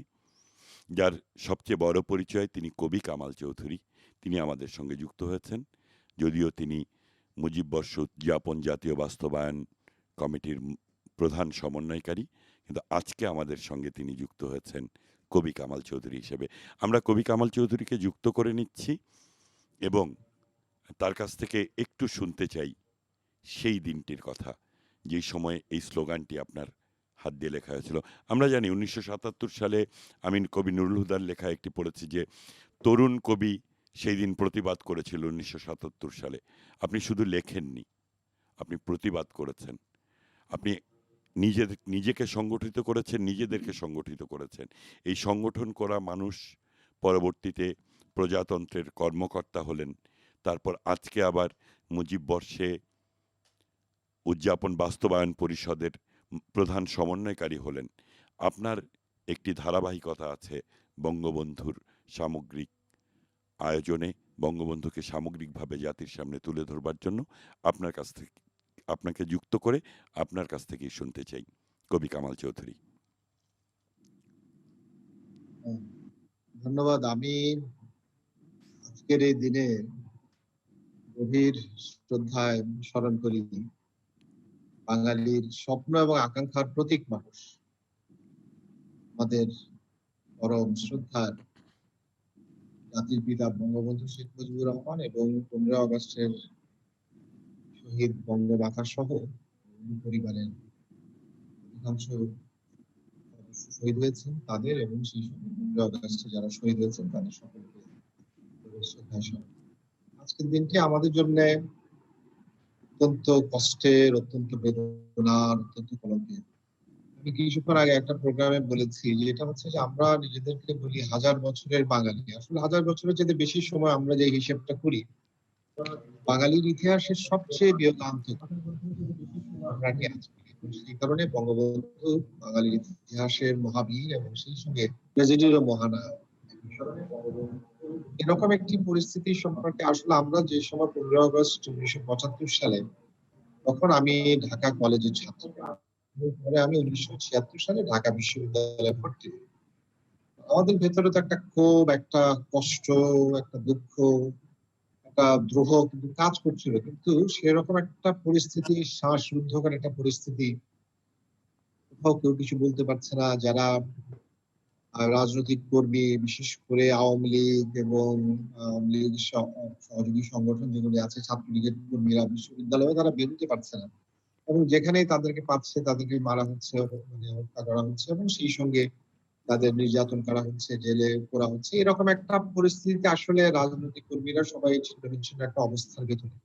যার সবচেয়ে বড় পরিচয় তিনি কবি কামাল চৌধুরী। তিনি আমাদের সঙ্গে যুক্ত হয়েছেন। যদিও তিনি মুজিববর্ষ উদযাপন জাতীয় বাস্তবায়ন কমিটির প্রধান সমন্বয়কারী, কিন্তু আজকে আমাদের সঙ্গে তিনি যুক্ত হয়েছেন কবি কামাল চৌধুরী হিসেবে। আমরা কবি কামাল চৌধুরীকে যুক্ত করে নিচ্ছি এবং তার কাছ থেকে একটু শুনতে চাই সেই দিনটির কথা, যেই সময়ে এই স্লোগানটি আপনার হাত দিয়ে লেখা হয়েছিল। আমরা জানি 1977 সালে আমি কবি নুরুল হুদার লেখা একটি পড়েছি যে তরুণ কবি সেই দিন প্রতিবাদ করেছিল 1977 সালে। আপনি শুধু লেখেননি, আপনি প্রতিবাদ করেছেন, আপনি নিজেকে সংগঠিত করেছেন, নিজেদেরকে সংগঠিত করেছেন। এই সংগঠন করা মানুষ পরবর্তীতে প্রজাতন্ত্রের কর্মকর্তা হলেন, তারপর আজকে আবার মুজিববর্ষে উদযাপন বাস্তবায়ন পরিষদের প্রধান সমন্বয়কারী হলেন। আপনার একটি ধারাবাহিকতা আছে বঙ্গবন্ধুর সামগ্রিক আয়োজনে, বঙ্গবন্ধুকে সামগ্রিকভাবে জাতির সামনে তুলে ধরবার জন্য। আপনার কাছ থেকে, আপনাকে যুক্ত করে আপনার কাছ থেকেই শুনতে চাই কবি কামাল চৌধুরী। ধন্যবাদ। আমি আজকের এই দিনে গভীর শ্রদ্ধায় স্মরণ করি বাঙালির স্বপ্ন এবং আকাঙ্ক্ষার প্রতীক মানুষ, আমাদের পরম শ্রদ্ধার জাতির পিতা বঙ্গবন্ধু শেখ মুজিবুর রহমান এবং 15 আগস্টের শহীদ বঙ্গমাতা সহ পরিবারের অধিকাংশ শহীদ হয়েছেন তাদের, এবং সেই 15 আগস্টে যারা শহীদ হয়েছেন তাদের সকলকে শ্রদ্ধায় স্মরণ। আজকের দিনটি আমাদের জন্য অত্যন্ত কষ্টের, অত্যন্ত বেদনার, অত্যন্ত কলঙ্কের। আমি কিছুক্ষণ আগে একটা প্রোগ্রামে বলেছি যে এটা হচ্ছে যে আমরা নিজেদেরকে বলি 1000 বছরের বাঙালি। আসলে 1000 বছরের চেয়ে বেশি সময় আমরা যে হিসেবটা করি, বাঙালির ইতিহাসের সবচেয়ে বৃহদান্ত আমরা নিয়ে আছি। সেই কারণে বঙ্গবন্ধু বাঙালির ইতিহাসের মহাবীর এবং সেই সঙ্গে ট্র্যাজেডিরও মহানায়ক। এরকম একটি পরিস্থিতি সম্পর্কে আসলে আমরা যে সময় 15 আগস্ট 1975 সালে, তখন আমি ঢাকা কলেজের ছাত্র, পরে আমি 1976 সালে ঢাকা বিশ্ববিদ্যালয়ে ভর্তি হই। আমাদের ভেতরে তো একটা ক্ষোভ, একটা কষ্ট, একটা দুঃখ, একটা দ্রোহ কিন্তু কাজ করছিল, কিন্তু সেরকম একটা পরিস্থিতি, শ্বাসরুদ্ধকর একটা পরিস্থিতি, কোথাও কেউ কিছু বলতে পারছে না। যারা রাজনৈতিক কর্মী, বিশেষ করে আওয়ামী লীগ এবং আওয়ামী লীগ সহযোগী সংগঠন যেগুলি আছে, ছাত্রলীগের কর্মীরা বিশ্ববিদ্যালয়ে তারা বেরোতে পারছে না, এবং যেখানেই তাদেরকে পাচ্ছে তাদেরকে মারা হচ্ছে, মানে হত্যা করা হচ্ছে, এবং সেই সঙ্গে তাদের নির্যাতন করা হচ্ছে, জেলে করা হচ্ছে। এরকম একটা পরিস্থিতিতে আসলে রাজনৈতিক কর্মীরা সবাই ছিন্ন ভিন্ন একটা অবস্থার ভেতরে।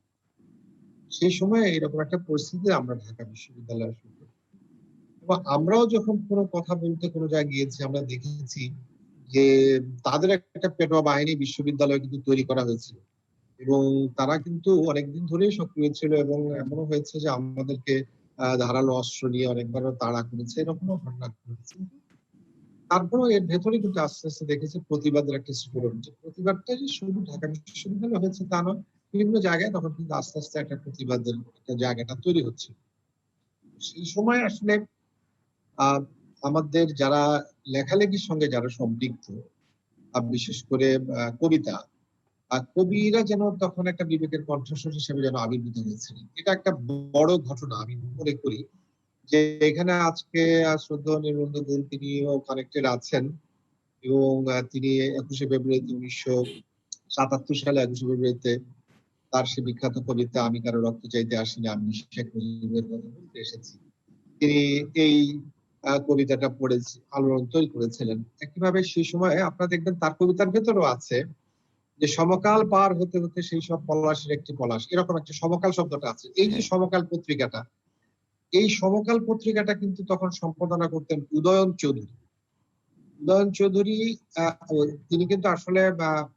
সেই সময় এরকম একটা পরিস্থিতিতে আমরা ঢাকা বিশ্ববিদ্যালয়ে শুরু করি, এবং আমরাও যখন কোনো কথা বলতে কোনো জায়গায় গিয়েছি, আমরা দেখেছি যে তাদের একটা পেটোয়া বাহিনী বিশ্ববিদ্যালয়ে কিন্তু তৈরি করা হয়েছিল, এবং তারা কিন্তু অনেকদিন ধরেই সক্রিয় ছিল, এবং এমনও হয়েছে যে আমাদেরকে ধারালো অস্ত্র নিয়ে অনেকবারও তাড়া করেছে, এরকমও ঘটনা ঘটেছে। তারপরেও এর ভেতরে কিন্তু আস্তে আস্তে দেখেছে প্রতিবাদের একটা স্ফুরণ হচ্ছে। প্রতিবাদটা যে শুধু ঢাকা বিশ্ববিদ্যালয়ে হয়েছে তা নয়, বিভিন্ন জায়গায় তখন কিন্তু আস্তে আস্তে একটা প্রতিবাদের একটা জায়গাটা তৈরি হচ্ছে। সেই সময় আসলে আমাদের যারা লেখালেখির সঙ্গে যারা সম্পৃক্ত, বিশেষ করে কবিতা, কবিরা যেন তখন একটা বিবেকের কণ্ঠস্বর হিসেবে যেন আবির্ভূত হয়েছিলেন। এটা একটা বড় ঘটনা আমি মনে করি, যে এখানে আজকে শ্রদ্ধেয় নির্মল গুল তিনিও কানেক্টেড আছেন, এবং তিনি 21শে ফেব্রুয়ারি 1977 সালে 21শে ফেব্রুয়ারিতে তার সে বিখ্যাত কবিতা আমি কারো রক্ত চাইতে আসিনি, আমি শেখ মুজিবের কথা বলতে এসেছি, তিনি এই কবিতাটা পড়ে আলোড়ন তৈরি করেছিলেন। একইভাবে সেই সময় আপনারা দেখবেন তার কবিতার ভেতরেও আছে যে সমকাল পার হতে হতে সেই সব পলাশের একটি পলাশ, এরকম একটা সমকাল শব্দটা আছে। এই যে সমকাল পত্রিকাটা, এই সমকাল পত্রিকাটা কিন্তু তখন সম্পাদনা করতেন উদয়ন চৌধুরী। উদয়ন চৌধুরী তিনি কিন্তু আসলে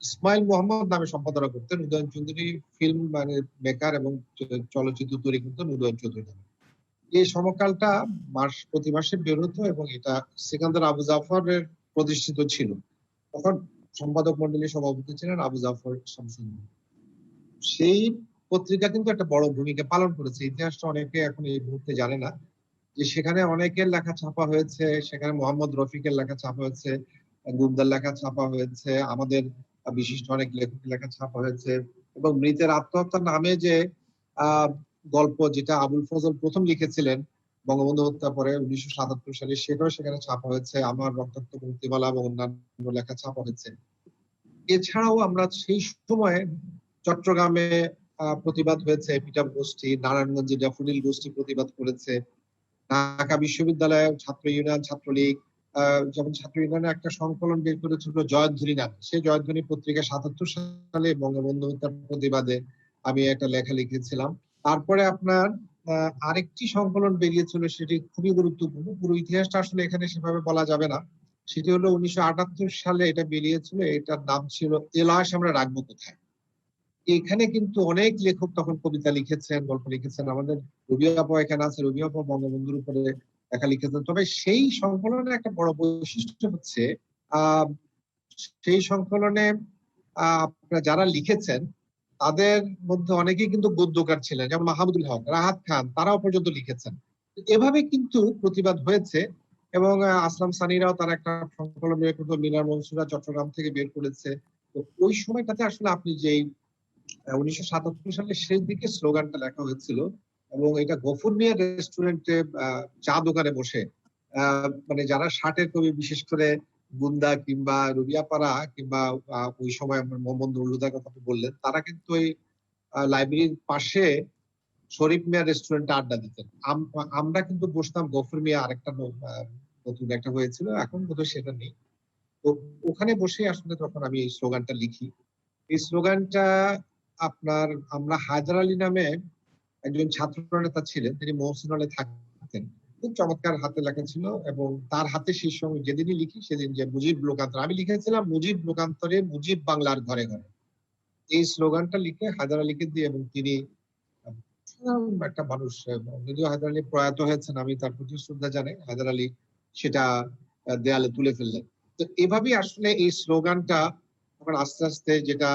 ইসমাইল মোহাম্মদ নামে সম্পাদনা করতেন। উদয়ন চৌধুরী ফিল্ম মানে মেকার এবং চলচ্চিত্র তৈরি করতেন উদয়ন চৌধুরী নামে। এই সমকালটা প্রতি মাসে বের হতো, এবং এটা সিকান্দার আবু জাফরের প্রতিষ্ঠিত ছিল। তখন সম্পাদক মন্ডলীর সভাপতি ছিলেন আবু জাফর শামসুদ্দিন। সেই পত্রিকা কিন্তু একটা বড় ভূমিকা পালন করেছে। ইতিহাসটা অনেকে এখন এই মুহূর্তে জানে না, যে সেখানে অনেকের লেখা ছাপা হয়েছে, সেখানে মোহাম্মদ রফিকের লেখা ছাপা হয়েছে, গুমদার লেখা ছাপা হয়েছে, আমাদের বিশিষ্ট অনেক লেখকের লেখা ছাপা হয়েছে, এবং মৃতের আত্মহত্যার নামে যে আহ গল্প, যেটা আবুল ফজল প্রথম লিখেছিলেন বঙ্গবন্ধু হত্যা পরে 1977 সালে, সেটাও সেখানে ছাপা হয়েছে। আমার রক্তাক্ত মুক্তিমালা এবং অন্যান্য লেখা ছাপা হয়েছে। এছাড়াও আমরা সেই সময়ে চট্টগ্রামে প্রতিবাদ হয়েছে, পিটার গোষ্ঠী, নারায়ণগঞ্জে ড্যাফোডিল গোষ্ঠী প্রতিবাদ করেছে, ঢাকা বিশ্ববিদ্যালয়ে ছাত্র ইউনিয়ন, ছাত্রলীগ, যেমন ছাত্র ইউনিয়নের একটা সংকলন বের করেছিল জয়ধ্বনি নামে। সেই জয়ধ্বনি পত্রিকা 77 সালে বঙ্গবন্ধু হত্যার প্রতিবাদে আমি একটা লেখা লিখেছিলাম। তারপরে আপনার আরেকটি সংকলন বেরিয়েছিল, সেটি খুবই গুরুত্বপূর্ণ, পুরো ইতিহাসটা আসলে এখানে সেভাবে বলা যাবে না। সেটি হলো 1978 সালে এটা বেরিয়েছিল, এটার নাম ছিল এলাশ আমরা রাখবো কোথায়। এখানে কিন্তু অনেক লেখক তখন কবিতা লিখেছেন, গল্প লিখেছেন। আমাদের রবি আপা এখানে আছে, রবি আপা বঙ্গবন্ধুর উপরে লেখা লিখেছেন। তবে সেই সংকলনের একটা বড় বৈশিষ্ট্য হচ্ছে আহ সেই সংকলনে আপনারা যারা লিখেছেন তাদের মধ্যে অনেকেই কিন্তু গদ্যকার ছিলেন, যেমন মাহমুদুল হক, রাহাত খান, তারাও পর্যন্ত লিখেছেন। এভাবে কিন্তু প্রতিবাদ হয়েছে, এবং আসলাম সানিরাও তার একটা সংকলন বের করতো, মিনার মনসুরা চট্টগ্রাম থেকে বের করেছে। তো ওই সময়টাতে আসলে আপনি যেই 1977 সালের শেষ দিকে স্লোগানটা লেখা হয়েছিল, এবং এটা গফুর মিয়া রেস্টুরেন্টে চা দোকানে বসে মানে যারা ষাটের কবি, বিশেষ করে বুন্দা কিংবা রুবিয়াপাড়া কিংবা ওই সময় মোহাম্মদ নুরুলহুদার কথা বললেন, তারা কিন্তু ওই লাইব্রেরির পাশে শরীফ মিয়া রেস্টুরেন্টে আড্ডা দিতেন। আমরা কিন্তু বসতাম গফুর মিয়া, আরেকটা নতুন একটা হয়েছিল, এখন বোধহয় সেটা নেই। তো ওখানে বসে আসলে তখন আমি এই স্লোগানটা লিখি। এই স্লোগানটা আপনার, আমরা হায়দার আলী নামে একজন ছাত্র নেতা ছিলেন, তিনি মহসিন হলে থাকতেন, খুব চমৎকার হাতে লেখা ছিল, এবং তার হাতে সেই সময় যেদিনই লিখি সেদিন যে মুজিব লোকান্তর, আমি লিখেছিলাম মুজিব লোকান্তরে মুজিব বাংলার ঘরে ঘরে। এই স্লোগানটা লিখে হায়দার আলীকে দিয়ে, এবং তিনি একটা মানুষ, যদিও হায়দার আলী প্রয়াত হয়েছেন, আমি তার প্রতি শ্রদ্ধা জানাই, হায়দার আলী সেটা দেয়ালে তুলে ফেললেন। তো এভাবেই আসলে এই স্লোগানটা এখন আস্তে আস্তে, যেটা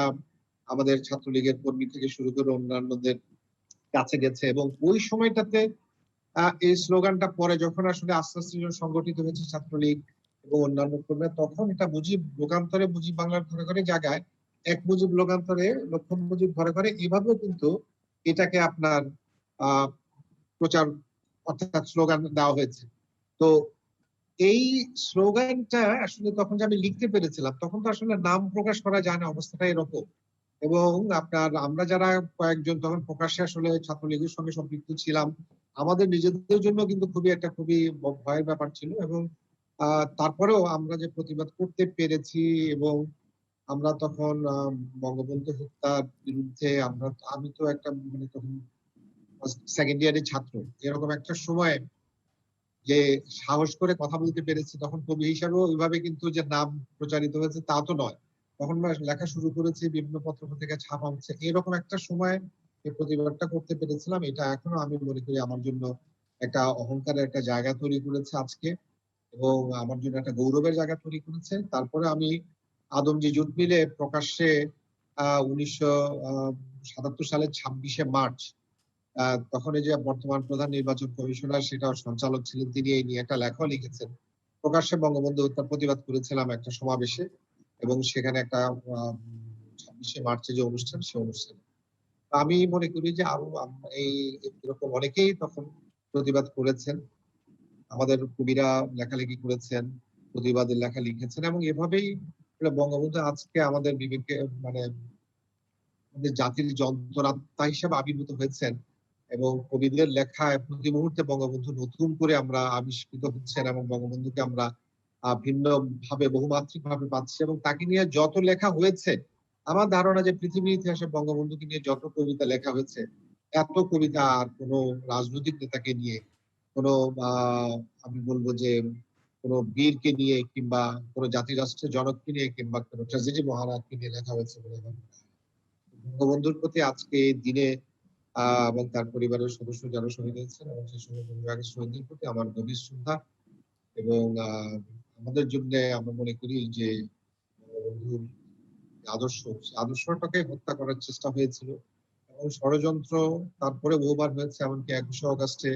আমাদের ছাত্রলীগের কর্মী থেকে শুরু করে অন্যান্যদের কাছে গেছে, এবং ওই সময়টাতে এই স্লোগানটা পরে যখন আসলে আস্তে আস্তে সংগঠিত হয়েছে ছাত্রলীগ এবং অন্যান্য কর্মী, তখন এটা মুজিব লোকান্তরে মুজিব বাংলার ঘরে ঘরে জায়গায় এক মুজিব লোকান্তরে লক্ষ মুজিব ঘরে ঘরে, এভাবেও কিন্তু এটাকে আপনার প্রচার অর্থাৎ স্লোগান দেওয়া হয়েছে। তো এই স্লোগানটা আসলে তখন যে আমি লিখতে পেরেছিলাম, তখন তো আসলে নাম প্রকাশ করা যায় না, অবস্থাটা এরকম। এবং আপনার আমরা যারা কয়েকজন তখন প্রকাশ্যে আসলে ছাত্রলীগের সঙ্গে সম্পৃক্ত ছিলাম, আমাদের নিজেদের জন্য কিন্তু খুবই ভয়ের ব্যাপার ছিল। এবং তারপরেও আমরা যে প্রতিবাদ করতে পেরেছি, এবং আমরা তখন বঙ্গবন্ধু হত্যার বিরুদ্ধে আমি তো একটা মানে তখন সেকেন্ড ইয়ারের ছাত্র, এরকম একটা সময় যে সাহস করে কথা বলতে পেরেছি, তখন কবি হিসাবেও ওইভাবে কিন্তু যে নাম প্রচারিত হয়েছে তা তো নয়। তখন লেখা শুরু করেছি, বিভিন্ন পত্রপত্রিকা ছাপা হচ্ছে, এরকম একটা সময় এই প্রতিবাদটা করতে পেরেছিলাম। এটা এখনো আমি মনে করি আমার জন্য একটা অহংকারের একটা জায়গা তৈরি করেছে আজকে, এবং আমার জন্য একটা গৌরবের জায়গা তৈরি করেছে। তারপরে আমি আদমজি জুট মিলে প্রকাশ্যে 1977 সালের 26শে মার্চ, তখন এই যে বর্তমান প্রধান নির্বাচন কমিশনার, সেটা সঞ্চালক ছিলেন, তিনি এই নিয়ে একটা লেখা লিখেছেন। প্রকাশ্যে বঙ্গবন্ধু হত্যার প্রতিবাদ করেছিলাম একটা সমাবেশে, এবং সেখানে একটা 26শে মার্চে যে অনুষ্ঠান, সে অনুষ্ঠানে আমি মনে করি যে আরো এরকম অনেকেই তখন প্রতিবাদ করেছেন, আমাদের কবিরা লেখালেখি করেছেন, প্রতিবাদের লেখা লিখেছেন, এবং এভাবেই বঙ্গবন্ধু আজকে আমাদের বিবেকে মানে আমাদের জাতির যন্ত্রণা হিসেবে আবির্ভূত হয়েছেন, এবং কবিদের লেখায় প্রতি মুহূর্তে বঙ্গবন্ধু নতুন করে আমরা আবিষ্কৃত হচ্ছেন, এবং বঙ্গবন্ধুকে আমরা ভিন্ন ভাবে, বহুমাত্রিক ভাবে পাচ্ছি। এবং তাকে নিয়ে যত লেখা হয়েছে, আমার ধারণা যে পৃথিবীর ইতিহাসে বঙ্গবন্ধুকে নিয়ে যত কবিতা লেখা হয়েছে, এত কবিতা আর কোনো রাজনৈতিক নেতাকে নিয়ে, কোনো আমি বলবো যে কোনো বীরকে নিয়ে, কিংবা কোনো জাতি রাষ্ট্রের জনককে নিয়ে, কিংবা কোনো ট্র্যাজেডি মহারাজকে নিয়ে লেখা হয়েছে বলে বঙ্গবন্ধুর প্রতি আজকে এই দিনে এবং তার পরিবারের সদস্য যারা শহীদ হয়েছেন, এবং সেই সময় বিভাগের শহীদদের প্রতি আমার গভীর শ্রদ্ধা। এবং আমাদের জন্য আমরা মনে করি যে বঙ্গবন্ধুর আদর্শটাকে হত্যা করার চেষ্টা হয়েছিল, এবং ষড়যন্ত্র তারপরে বহুবার হয়েছে। এমনকি 21শে অগাস্টে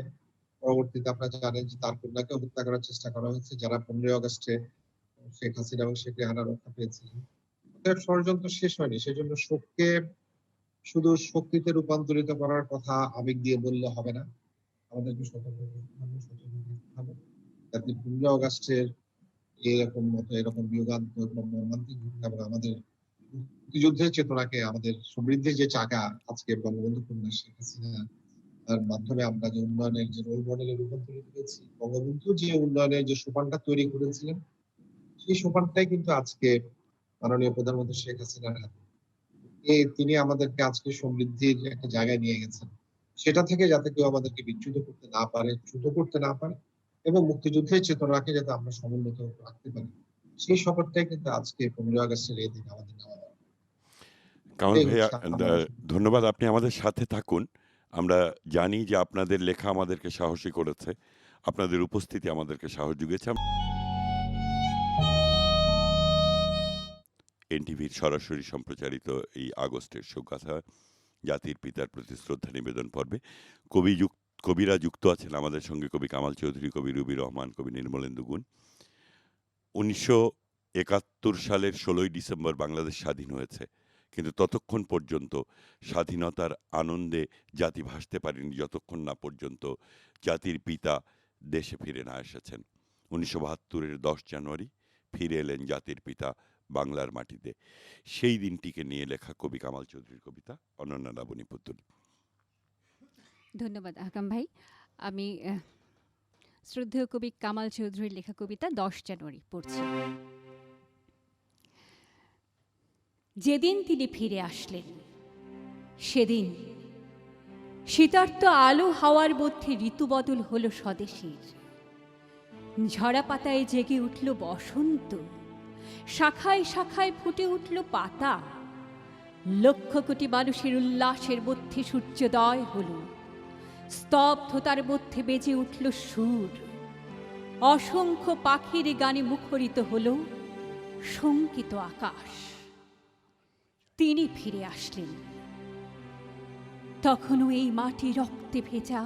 পরবর্তীতে আপনারা জানেন যে তার কন্যাকে হত্যা করার চেষ্টা করা হয়েছে, যারা 15ই অগাস্টে শেখ হাসিনা এবং শেখ রেহানা রক্ষা পেয়েছিলেন। অতএব ষড়যন্ত্র শেষ হয়নি, সেজন্য শোককে শুধু শক্তিতে রূপান্তরিত করার কথা আবেগ দিয়ে বললে হবে না। আমাদেরকে সতর্ক থাকতে হবে, সচেতন থাকতে হবে, যাতে 15 আগস্টের এরকম বিয়োগান্তক বা মর্মান্তিক ঘটনা এবং আমাদের মুক্তিযুদ্ধের চেতনাকে, আমাদের সমৃদ্ধির যে চাকা আজকে বঙ্গবন্ধু কন্যা শেখ হাসিনা, তার মাধ্যমে আমরা যে উন্নয়নের যে রোল মডেলে রূপান্তরিত হয়েছি, বঙ্গবন্ধু যে উন্নয়নের যে সোপানটা তৈরি করেছিলেন, সেই সোপানটাই কিন্তু আজকে মাননীয় প্রধানমন্ত্রী শেখ হাসিনার হাতে। তিনি আমাদেরকে আজকে সমৃদ্ধির একটা জায়গায় নিয়ে গেছেন। সেটা থেকে যাতে কেউ আমাদেরকে বিচ্যুত করতে না পারে, চ্যুত করতে না পারে, এবং মুক্তিযুদ্ধের চেতনাকে যাতে আমরা সমুন্নত রাখতে পারি, সেই শপথটাই কিন্তু আজকে 15 আগস্টের এই দিন আমাদের নেওয়া দরকার। কামাল এই ভাইয়া, হচ্ছে আমার ধন্যবাদ, আপনি আমাদের সাথে থাকুন। আমরা জানি যে আপনাদের লেখা আমাদেরকে সাহসী করেছে, আপনাদের উপস্থিতি আমাদেরকে সাহস জুগিয়েছে। এনটিভির সরাসরি সম্প্রচারিত এই আগস্টের শোকগাথা জাতির পিতার প্রতি শ্রদ্ধা নিবেদন পর্বে কবিরা যুক্ত আছেন আমাদের সঙ্গে। কবি কামাল চৌধুরী, কবি রুবি রহমান, কবি নির্মলেন্দু গুণ। 1971 সালের 16ই ডিসেম্বর বাংলাদেশ স্বাধীন হয়েছে, কিন্তু ততক্ষণ পর্যন্ত স্বাধীনতার আনন্দে জাতি ভাসতে পারেনি যতক্ষণ না পর্যন্ত জাতির পিতা দেশে ফিরে না এসেছেন। 1972-এর 10 জানুয়ারি ফিরে এলেন জাতির পিতা বাংলার মাটিতে। সেই দিনটিকে নিয়ে লেখা কবি কামাল চৌধুরীর কবিতা অনন্যা লাবণী পুতুল। ধন্যবাদ আহকাম ভাই। আমি শ্রদ্ধেয় কবি কামাল চৌধুরীর লেখা কবিতা 10 জানুয়ারি পড়ছি। যেদিন তিনি ফিরে আসলেন, সেদিন শীতার্ত আলো হাওয়ার মধ্যে ঋতুবদল হলো স্বদেশীর। ঝরা পাতায় জেগে উঠল বসন্ত, শাখায় শাখায় ফুটে উঠল পাতা। লক্ষ কোটি মানুষের উল্লাসের মধ্যে সূর্যোদয় হল, স্তব্ধতার মধ্যে বেজে উঠল সুর। অসংখ্য পাখির গানে মুখরিত হল শঙ্কিত আকাশ। তিনি ফিরে আসলেন, তখনও এই মাটি রক্তে ভেজা,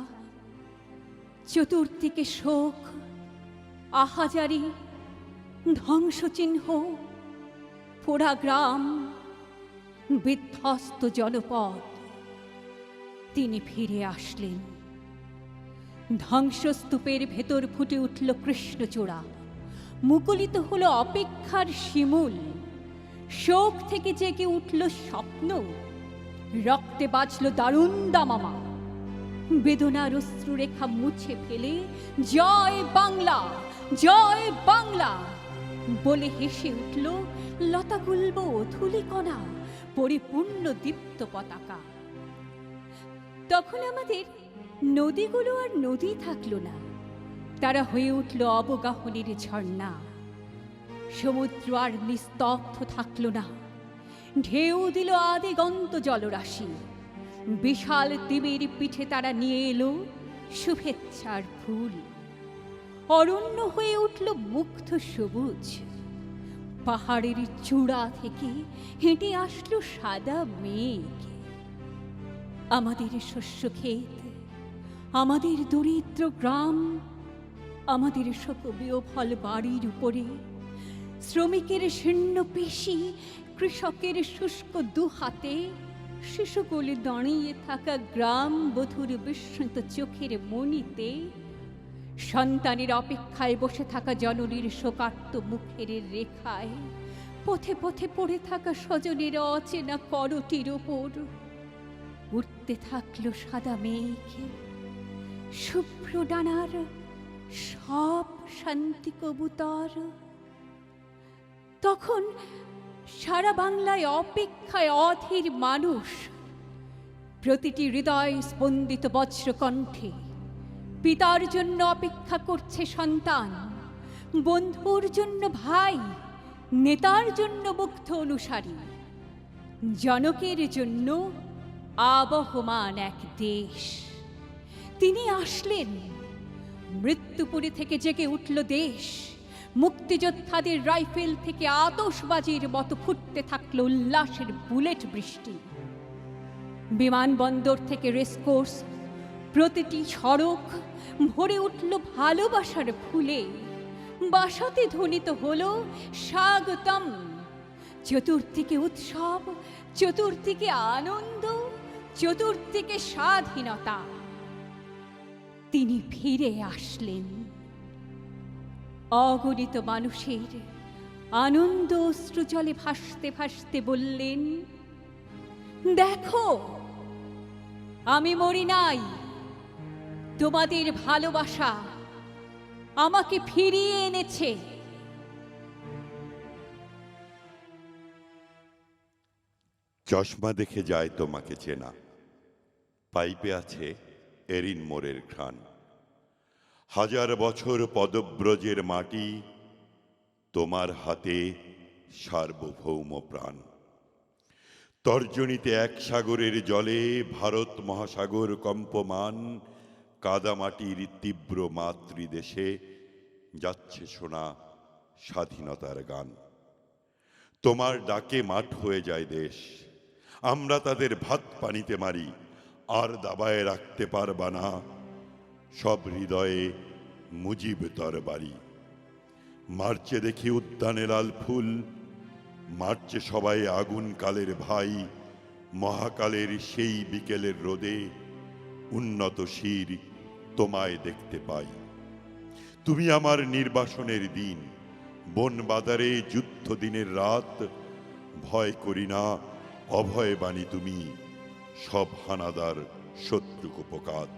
চতুর্দিকে শোক, আহাজারি, ধ্বংসচিহ্ন, পোড়া গ্রাম, বিধ্বস্ত জনপদ। তিনি ফিরে আসলেন, ধ্বংসস্তূপের ভেতর ফুটে উঠল কৃষ্ণচূড়া, মুকুলিত হলো অপেক্ষার শিমুল। শোক থেকে জেগে উঠল স্বপ্ন, রক্তে বাজল দারুণ দামামা। বেদনার অশ্রুরেখা মুছে ফেলে জয় বাংলা, জয় বাংলা বলে হেসে উঠল লতাগুল্ম ধূলিকণা, পরিপূর্ণ দীপ্ত পতাকা। তখন আমাদের নদীগুলো আর নদী থাকলো না, তারা হয়ে উঠল অবগাহনের ঝর্ণা। সমুদ্র আর নিস্তব্ধ থাকল না, ঢেউ দিল আদিগন্ত জলরাশি। বিশাল দ্বীপের পিঠে তারা নিয়ে এলো শুভেচ্ছার ফুল। অরণ্য হয়ে উঠল মুগ্ধ সবুজ, পাহাড়ের চূড়া থেকে হেঁটে আসলো সাদা মেঘ। আমাদের শস্যক্ষেত, আমাদের দরিদ্র গ্রাম, আমাদের শোকবীয় ফল বাড়ির উপরে, শ্রমিকের শীর্ণ পেশি, কৃষকের শুষ্ক দুহাতে, শিশুকুলে দাঁড়িয়ে থাকা গ্রাম বধূর বিস্মিত চোখের মণিতে, সন্তানের অপেক্ষায় বসে থাকা জননীর শোকার্ত মুখের রেখায়, পথে পথে পড়ে থাকা স্বজনের অচেনা করটির ওপর উঠতে থাকলো সাদা মেঘ। শুভ্র ডানার সব শান্তি কবুতর। তখন সারা বাংলায় অপেক্ষায় অধীর মানুষ, প্রতিটি হৃদয় স্পন্দিত বজ্রকণ্ঠে। পিতার জন্য অপেক্ষা করছে সন্তান, বন্ধুর জন্য ভাই, নেতার জন্য মুগ্ধ অনুসারী, জনকের জন্য আবহমান এক দেশ। তিনি আসলেন, মৃত্যুপুরী থেকে জেগে উঠল দেশ। মুক্তিযোদ্ধাদের রাইফেল থেকে আতশবাজির মতো ফুটতে থাকলো উল্লাসের বুলেট বৃষ্টি। বিমানবন্দর থেকে রেসকোর্স, প্রতিটি সড়ক ভরে উঠল ভালোবাসার ফুলে। বাসাতে ধ্বনিত হলো স্বাগতম। চতুর্দিকে উৎসব, চতুর্দিকে আনন্দ, চতুর্দিকে স্বাধীনতা। তিনি ফিরে আসলেন। অগণিত মানুষের আনন্দ অশ্রুজলে ভাসতে ভাসতে বললেন, দেখো, আমি মরি নাই, তোমাদের ভালোবাসা আমাকে ফিরিয়ে এনেছে। চশমা দেখে যায় তোমাকে চেনা, পাইপে আছে এরিন মোড়ের ঘ্রাণ। হাজার বছর পদব্রজের মাটি, তোমার হাতে সার্বভৌম প্রাণ। তর্জনীতে এক সাগরের জলে ভারত মহাসাগর কম্পমান, কাদামাটির তীব্র মাতৃদেশে যাচ্ছে শোনা স্বাধীনতার গান। তোমার ডাকে মাঠ হয়ে যায় দেশ, আমরা তাদের ভাত পানিতে মারি, আর দাবায় রাখতে পারবা না সব হৃদয়ে মুজিব তরবারি। মার্চে দেখি উদ্যানে লাল ফুল, মার্চে সবাই আগুন কালের ভাই। মহাকালের সেই বিকেলের রোদে উন্নত শির তোমায় দেখতে পাই। তুমি আমার নির্বাসনের দিন, বন বাদারে যুদ্ধ দিনের রাত। ভয় করি না, অভয় বাণী তুমি, সব হানাদার শত্রু কুপকাত।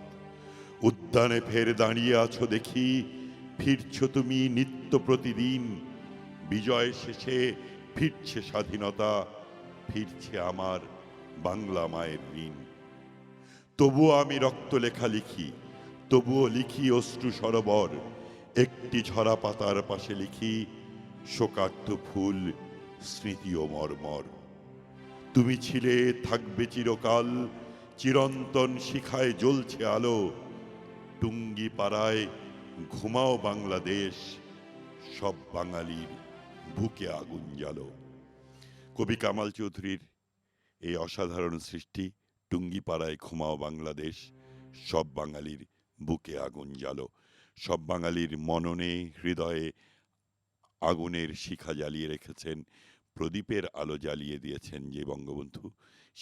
উদ্যানে ফের দাঁড়িয়ে আছো দেখি, ফিরছ তুমি নিত্য প্রতিদিন। বিজয় শেষে ফিরছে স্বাধীনতা, ফিরছে আমার বাংলা মায়ের ঋণ। তবুও আমি রক্ত লেখা লিখি, তবুও লিখি অশ্রু সরোবর। একটি ঝরা পাতার পাশে লিখি শোকার্ত ফুল, স্মৃতি ও মর্মর। তুমি ছিলে, থাকবে চিরকাল, চিরন্তন শিখায় জ্বলছে আলো। টুঙ্গি পাড়ায় ঘুমাও বাংলাদেশ, সব বাঙালির বুকে আগুন জ্বালো। কবি কামাল চৌধুরীর এই অসাধারণ সৃষ্টি টুঙ্গি পাড়ায় ঘুমাও বাংলাদেশ, সব বাঙালির বুকে আগুন জ্বালো। সব বাঙালির মননে হৃদয়ে আগুনের শিখা জ্বালিয়ে রেখেছেন, প্রদীপের আলো জ্বালিয়ে দিয়েছেন যে বঙ্গবন্ধু,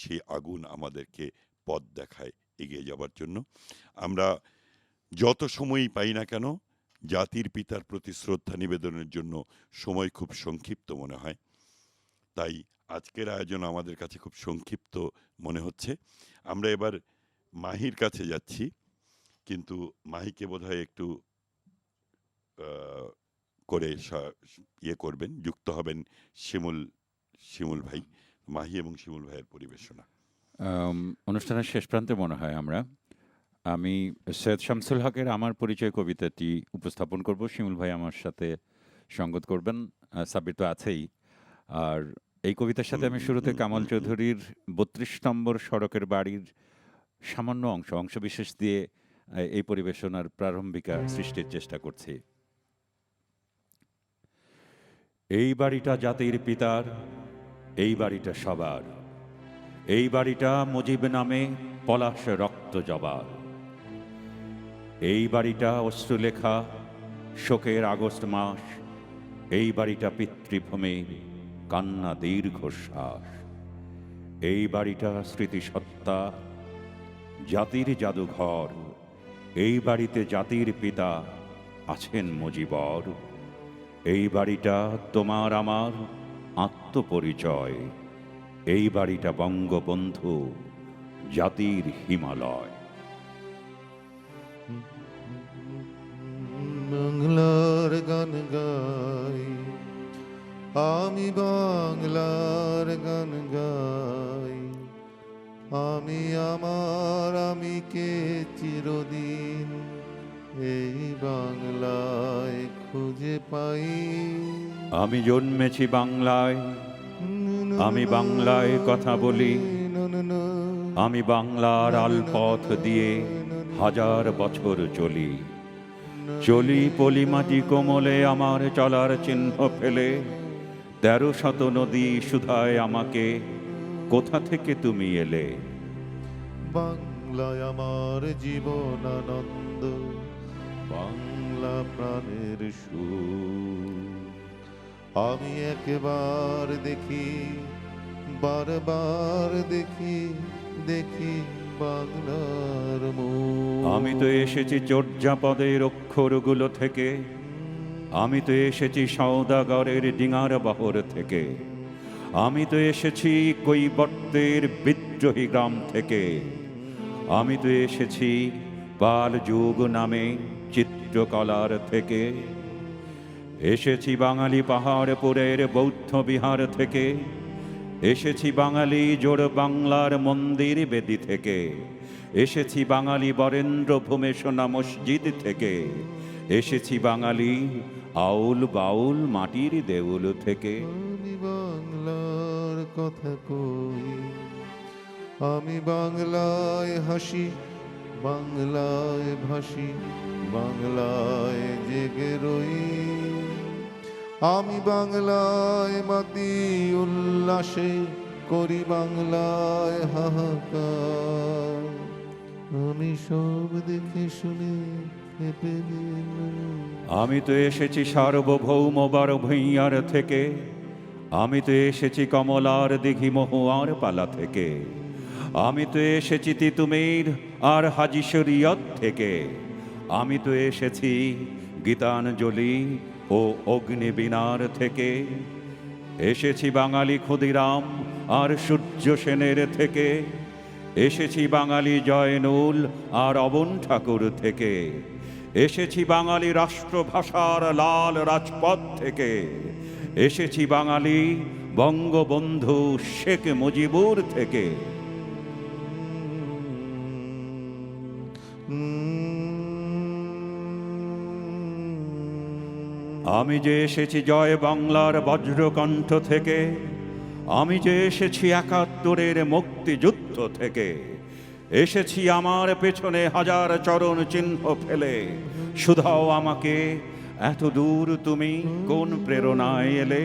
সেই আগুন আমাদেরকে পথ দেখায় এগিয়ে যাবার জন্য। আমরা যত সময়ই পাই না কেন, জাতির পিতার প্রতি শ্রদ্ধা নিবেদনের জন্য সময় খুব সংক্ষিপ্ত মনে হয়। তাই আজকের আয়োজন আমাদের কাছে খুব সংক্ষিপ্ত মনে হচ্ছে। আমরা এবার মাহির কাছে যাচ্ছি, কিন্তু মাহিকে বোধহয় একটু করে ইয়ে করবেন, যুক্ত হবেন শিমুল ভাই। মাহি এবং শিমুল ভাইয়ের পরিবেশনা। অনুষ্ঠানের শেষ প্রান্তে মনে হয় আমি সৈয়দ শামসুল হকের আমার পরিচয় কবিতাটি উপস্থাপন করব। শিমুল ভাই আমার সাথে সঙ্গত করবেন, সাব্বির তো আছেই। আর এই কবিতার সাথে আমি শুরুতে কামাল চৌধুরীর ৩২ নম্বর সড়কের বাড়ির সামান্য অংশ বিশেষ দিয়ে এই পরিবেশনার প্রারম্ভিকা সৃষ্টির চেষ্টা করছি। এই বাড়িটা জাতির পিতার, এই বাড়িটা সবার, এই বাড়িটা মুজিব নামে পলাশ রক্ত জবার। এই বাড়িটা অশ্রুলেখা শোকের আগস্ট মাস, এই বাড়িটা পিতৃভূমির কান্না দীর্ঘশ্বাস। এই বাড়িটা স্মৃতিসত্তা জাতির জাদুঘর, এই বাড়িতে জাতির পিতা আছেন মুজিবর। এই বাড়িটা তোমার আমার আত্মপরিচয়, এই বাড়িটা বঙ্গবন্ধু জাতির হিমালয়। বাংলার গান গাই আমি, বাংলার গান গাই আমি, আমার আমিকে চিরদিন এই বাংলায় খুঁজে পাই। আমি জন্মেছি বাংলায়, আমি বাংলায় কথা বলি, আমি বাংলার আলপথ দিয়ে হাজার বছর চলি। চলি পলিমাটি কোমলে আমার চলার চিহ্ন ফেলে, ১৩০০ নদী শুধায় আমাকে কোথা থেকে তুমি এলে। বাংলায় আমার জীবন আনন্দ, বাংলা প্রাণের সুর। আমি একবার দেখি, বারবার দেখি, দেখি বাংলার মুখ। আমি তো এসেছি চর্যাপদের অক্ষরগুলো থেকে, আমি তো এসেছি সওদাগরের ডিঙার বহর থেকে, আমি তো এসেছি কৈবর্তের বিদ্রোহী গ্রাম থেকে, আমি তো এসেছি পাল যুগ নামে চিত্রকলার থেকে, এসেছি বাঙালি পাহাড়পুরের বৌদ্ধ বিহার থেকে, এসেছি বাঙালি জোড় বাংলার মন্দির বেদি থেকে, এসেছি বাঙালি বরেন্দ্র ভূমেশনা মসজিদ থেকে, এসেছি বাঙালি আউল বাউল মাটির দেউল থেকে। আমি বাংলার কথা কই, আমি বাংলায় হাসি, বাংলায় ভাসি, বাংলায় জেগে রই। আমি বাংলায় মাতি উল্লাসে, করি বাংলায় হাহাকার। আমি সব দেখে শুনে খেপে গেলাম। আমি তো এসেছি সার্বভৌম বার ভূঁইয়ার থেকে, আমি তো এসেছি কমলার দিঘি মহুয়ার পালা থেকে, আমি তো এসেছি তিতুমির আর হাজি শরিয়ত থেকে, আমি তো এসেছি গীতাঞ্জলি ও অগ্নিবীণার থেকে, এসেছি বাঙালি ক্ষুদিরাম আর সূর্য সেনের থেকে, এসেছি বাঙালি জয়নুল আর অবন ঠাকুর থেকে, এসেছি বাঙালি রাষ্ট্রভাষার লাল রাজপথ থেকে, এসেছি বাঙালি বঙ্গবন্ধু শেখ মুজিবুর থেকে। আমি যে এসেছি জয় বাংলার বজ্রকণ্ঠ থেকে, আমি যে এসেছি ৭১-এর মুক্তিযুদ্ধ থেকে, এসেছি আমার পেছনে হাজার চরণ চিহ্ন ফেলে, শুধাও আমাকে এত দূর তুমি কোন প্রেরণায় এলে?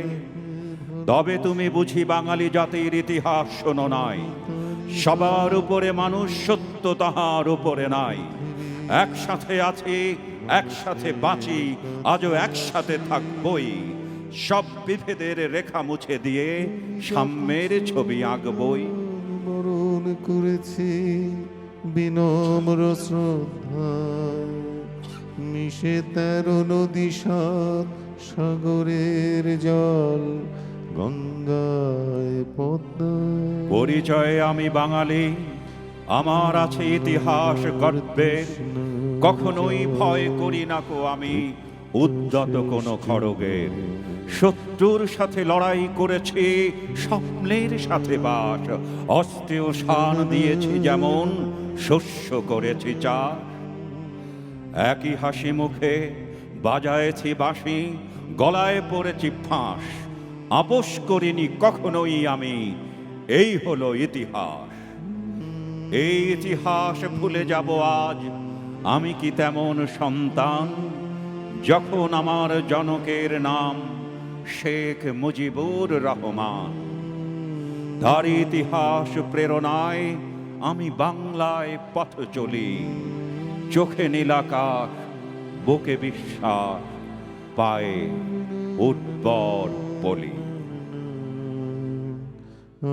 তবে তুমি বুঝি বাঙালি জাতির ইতিহাস শোনো নাই, সবার উপরে মানুষ সত্য তাহার উপরে নাই। একসাথে আছি, একসাথে বাঁচি, আজও একসাথে থাকবই, সব বিভেদের রেখা মুছে দিয়ে সাম্যের ছবি আঁকবই। বরণ করেছি বিনম্র শ্রদ্ধায়, মিশে ১৩ নদী ৭ সাগরের জল, গঙ্গায় পদ্মায়। পরিচয়ে আমি বাঙালি, আমার আছে ইতিহাস গর্বের, কখনোই ভয় করি না কো আমি উদ্যত কোনো খড়গের। শত্রুর সাথে লড়াই করেছি, স্বপ্নের সাথে বাস, অস্ত্রেও শান দিয়েছি যেমন, শস্য করেছি চাষ। একই হাসি মুখে বাজায়েছি বাঁশি, গলায় পড়েছি ফাঁস, আপোষ করিনি কখনোই আমি, এই হলো ইতিহাস। এই ইতিহাস ভুলে যাব আজ আমি কি তেমন সন্তান, যখন আমার জনকের নাম শেখ মুজিবুর রহমান। তার ইতিহাস প্রেরণায় আমি বাংলায় পথ চলি, চোখে নীলাকাশ, বুকে বিশ্বাস, পায়ে উর্বর বলি।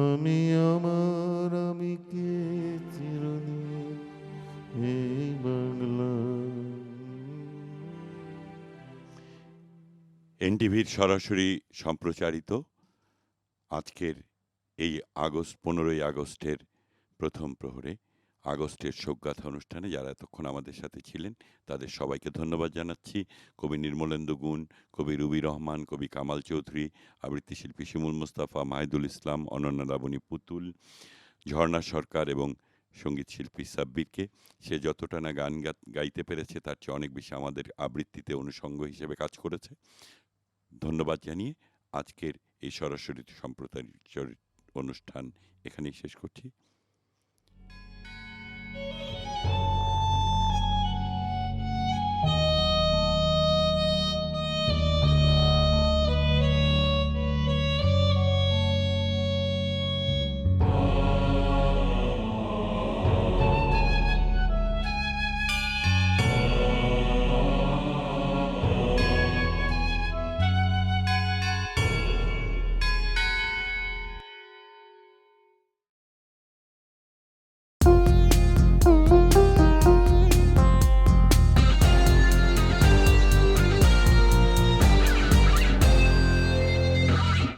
আমি আমার, আমি কে চিরদিন এই বাংলা। এনটিভির সরাসরি সম্প্রচারিত আজকের এই 15ই আগস্টের প্রথম প্রহরে আগস্টের শোকগাথা অনুষ্ঠানে যারা এতক্ষণ আমাদের সাথে ছিলেন তাদের সবাইকে ধন্যবাদ জানাচ্ছি। কবি নির্মলেন্দু গুণ, কবি রুবি রহমান, কবি কামাল চৌধুরী, আবৃত্তি শিল্পী শিমুল মুস্তাফা, মাহিদুল ইসলাম, অনন্যা লাবণী পুতুল, ঝর্ণা সরকার এবং সঙ্গীত শিল্পী সাব্বিরকে। সে যতটা না গান গাইতে পেরেছে তার চেয়ে অনেক বেশি আমাদের আবৃত্তিতে অনুষঙ্গ হিসেবে কাজ করেছে। ধন্যবাদ জানিয়ে আজকের এই সরাসরি সম্প্রচারিত অনুষ্ঠান এখানেই শেষ করছি।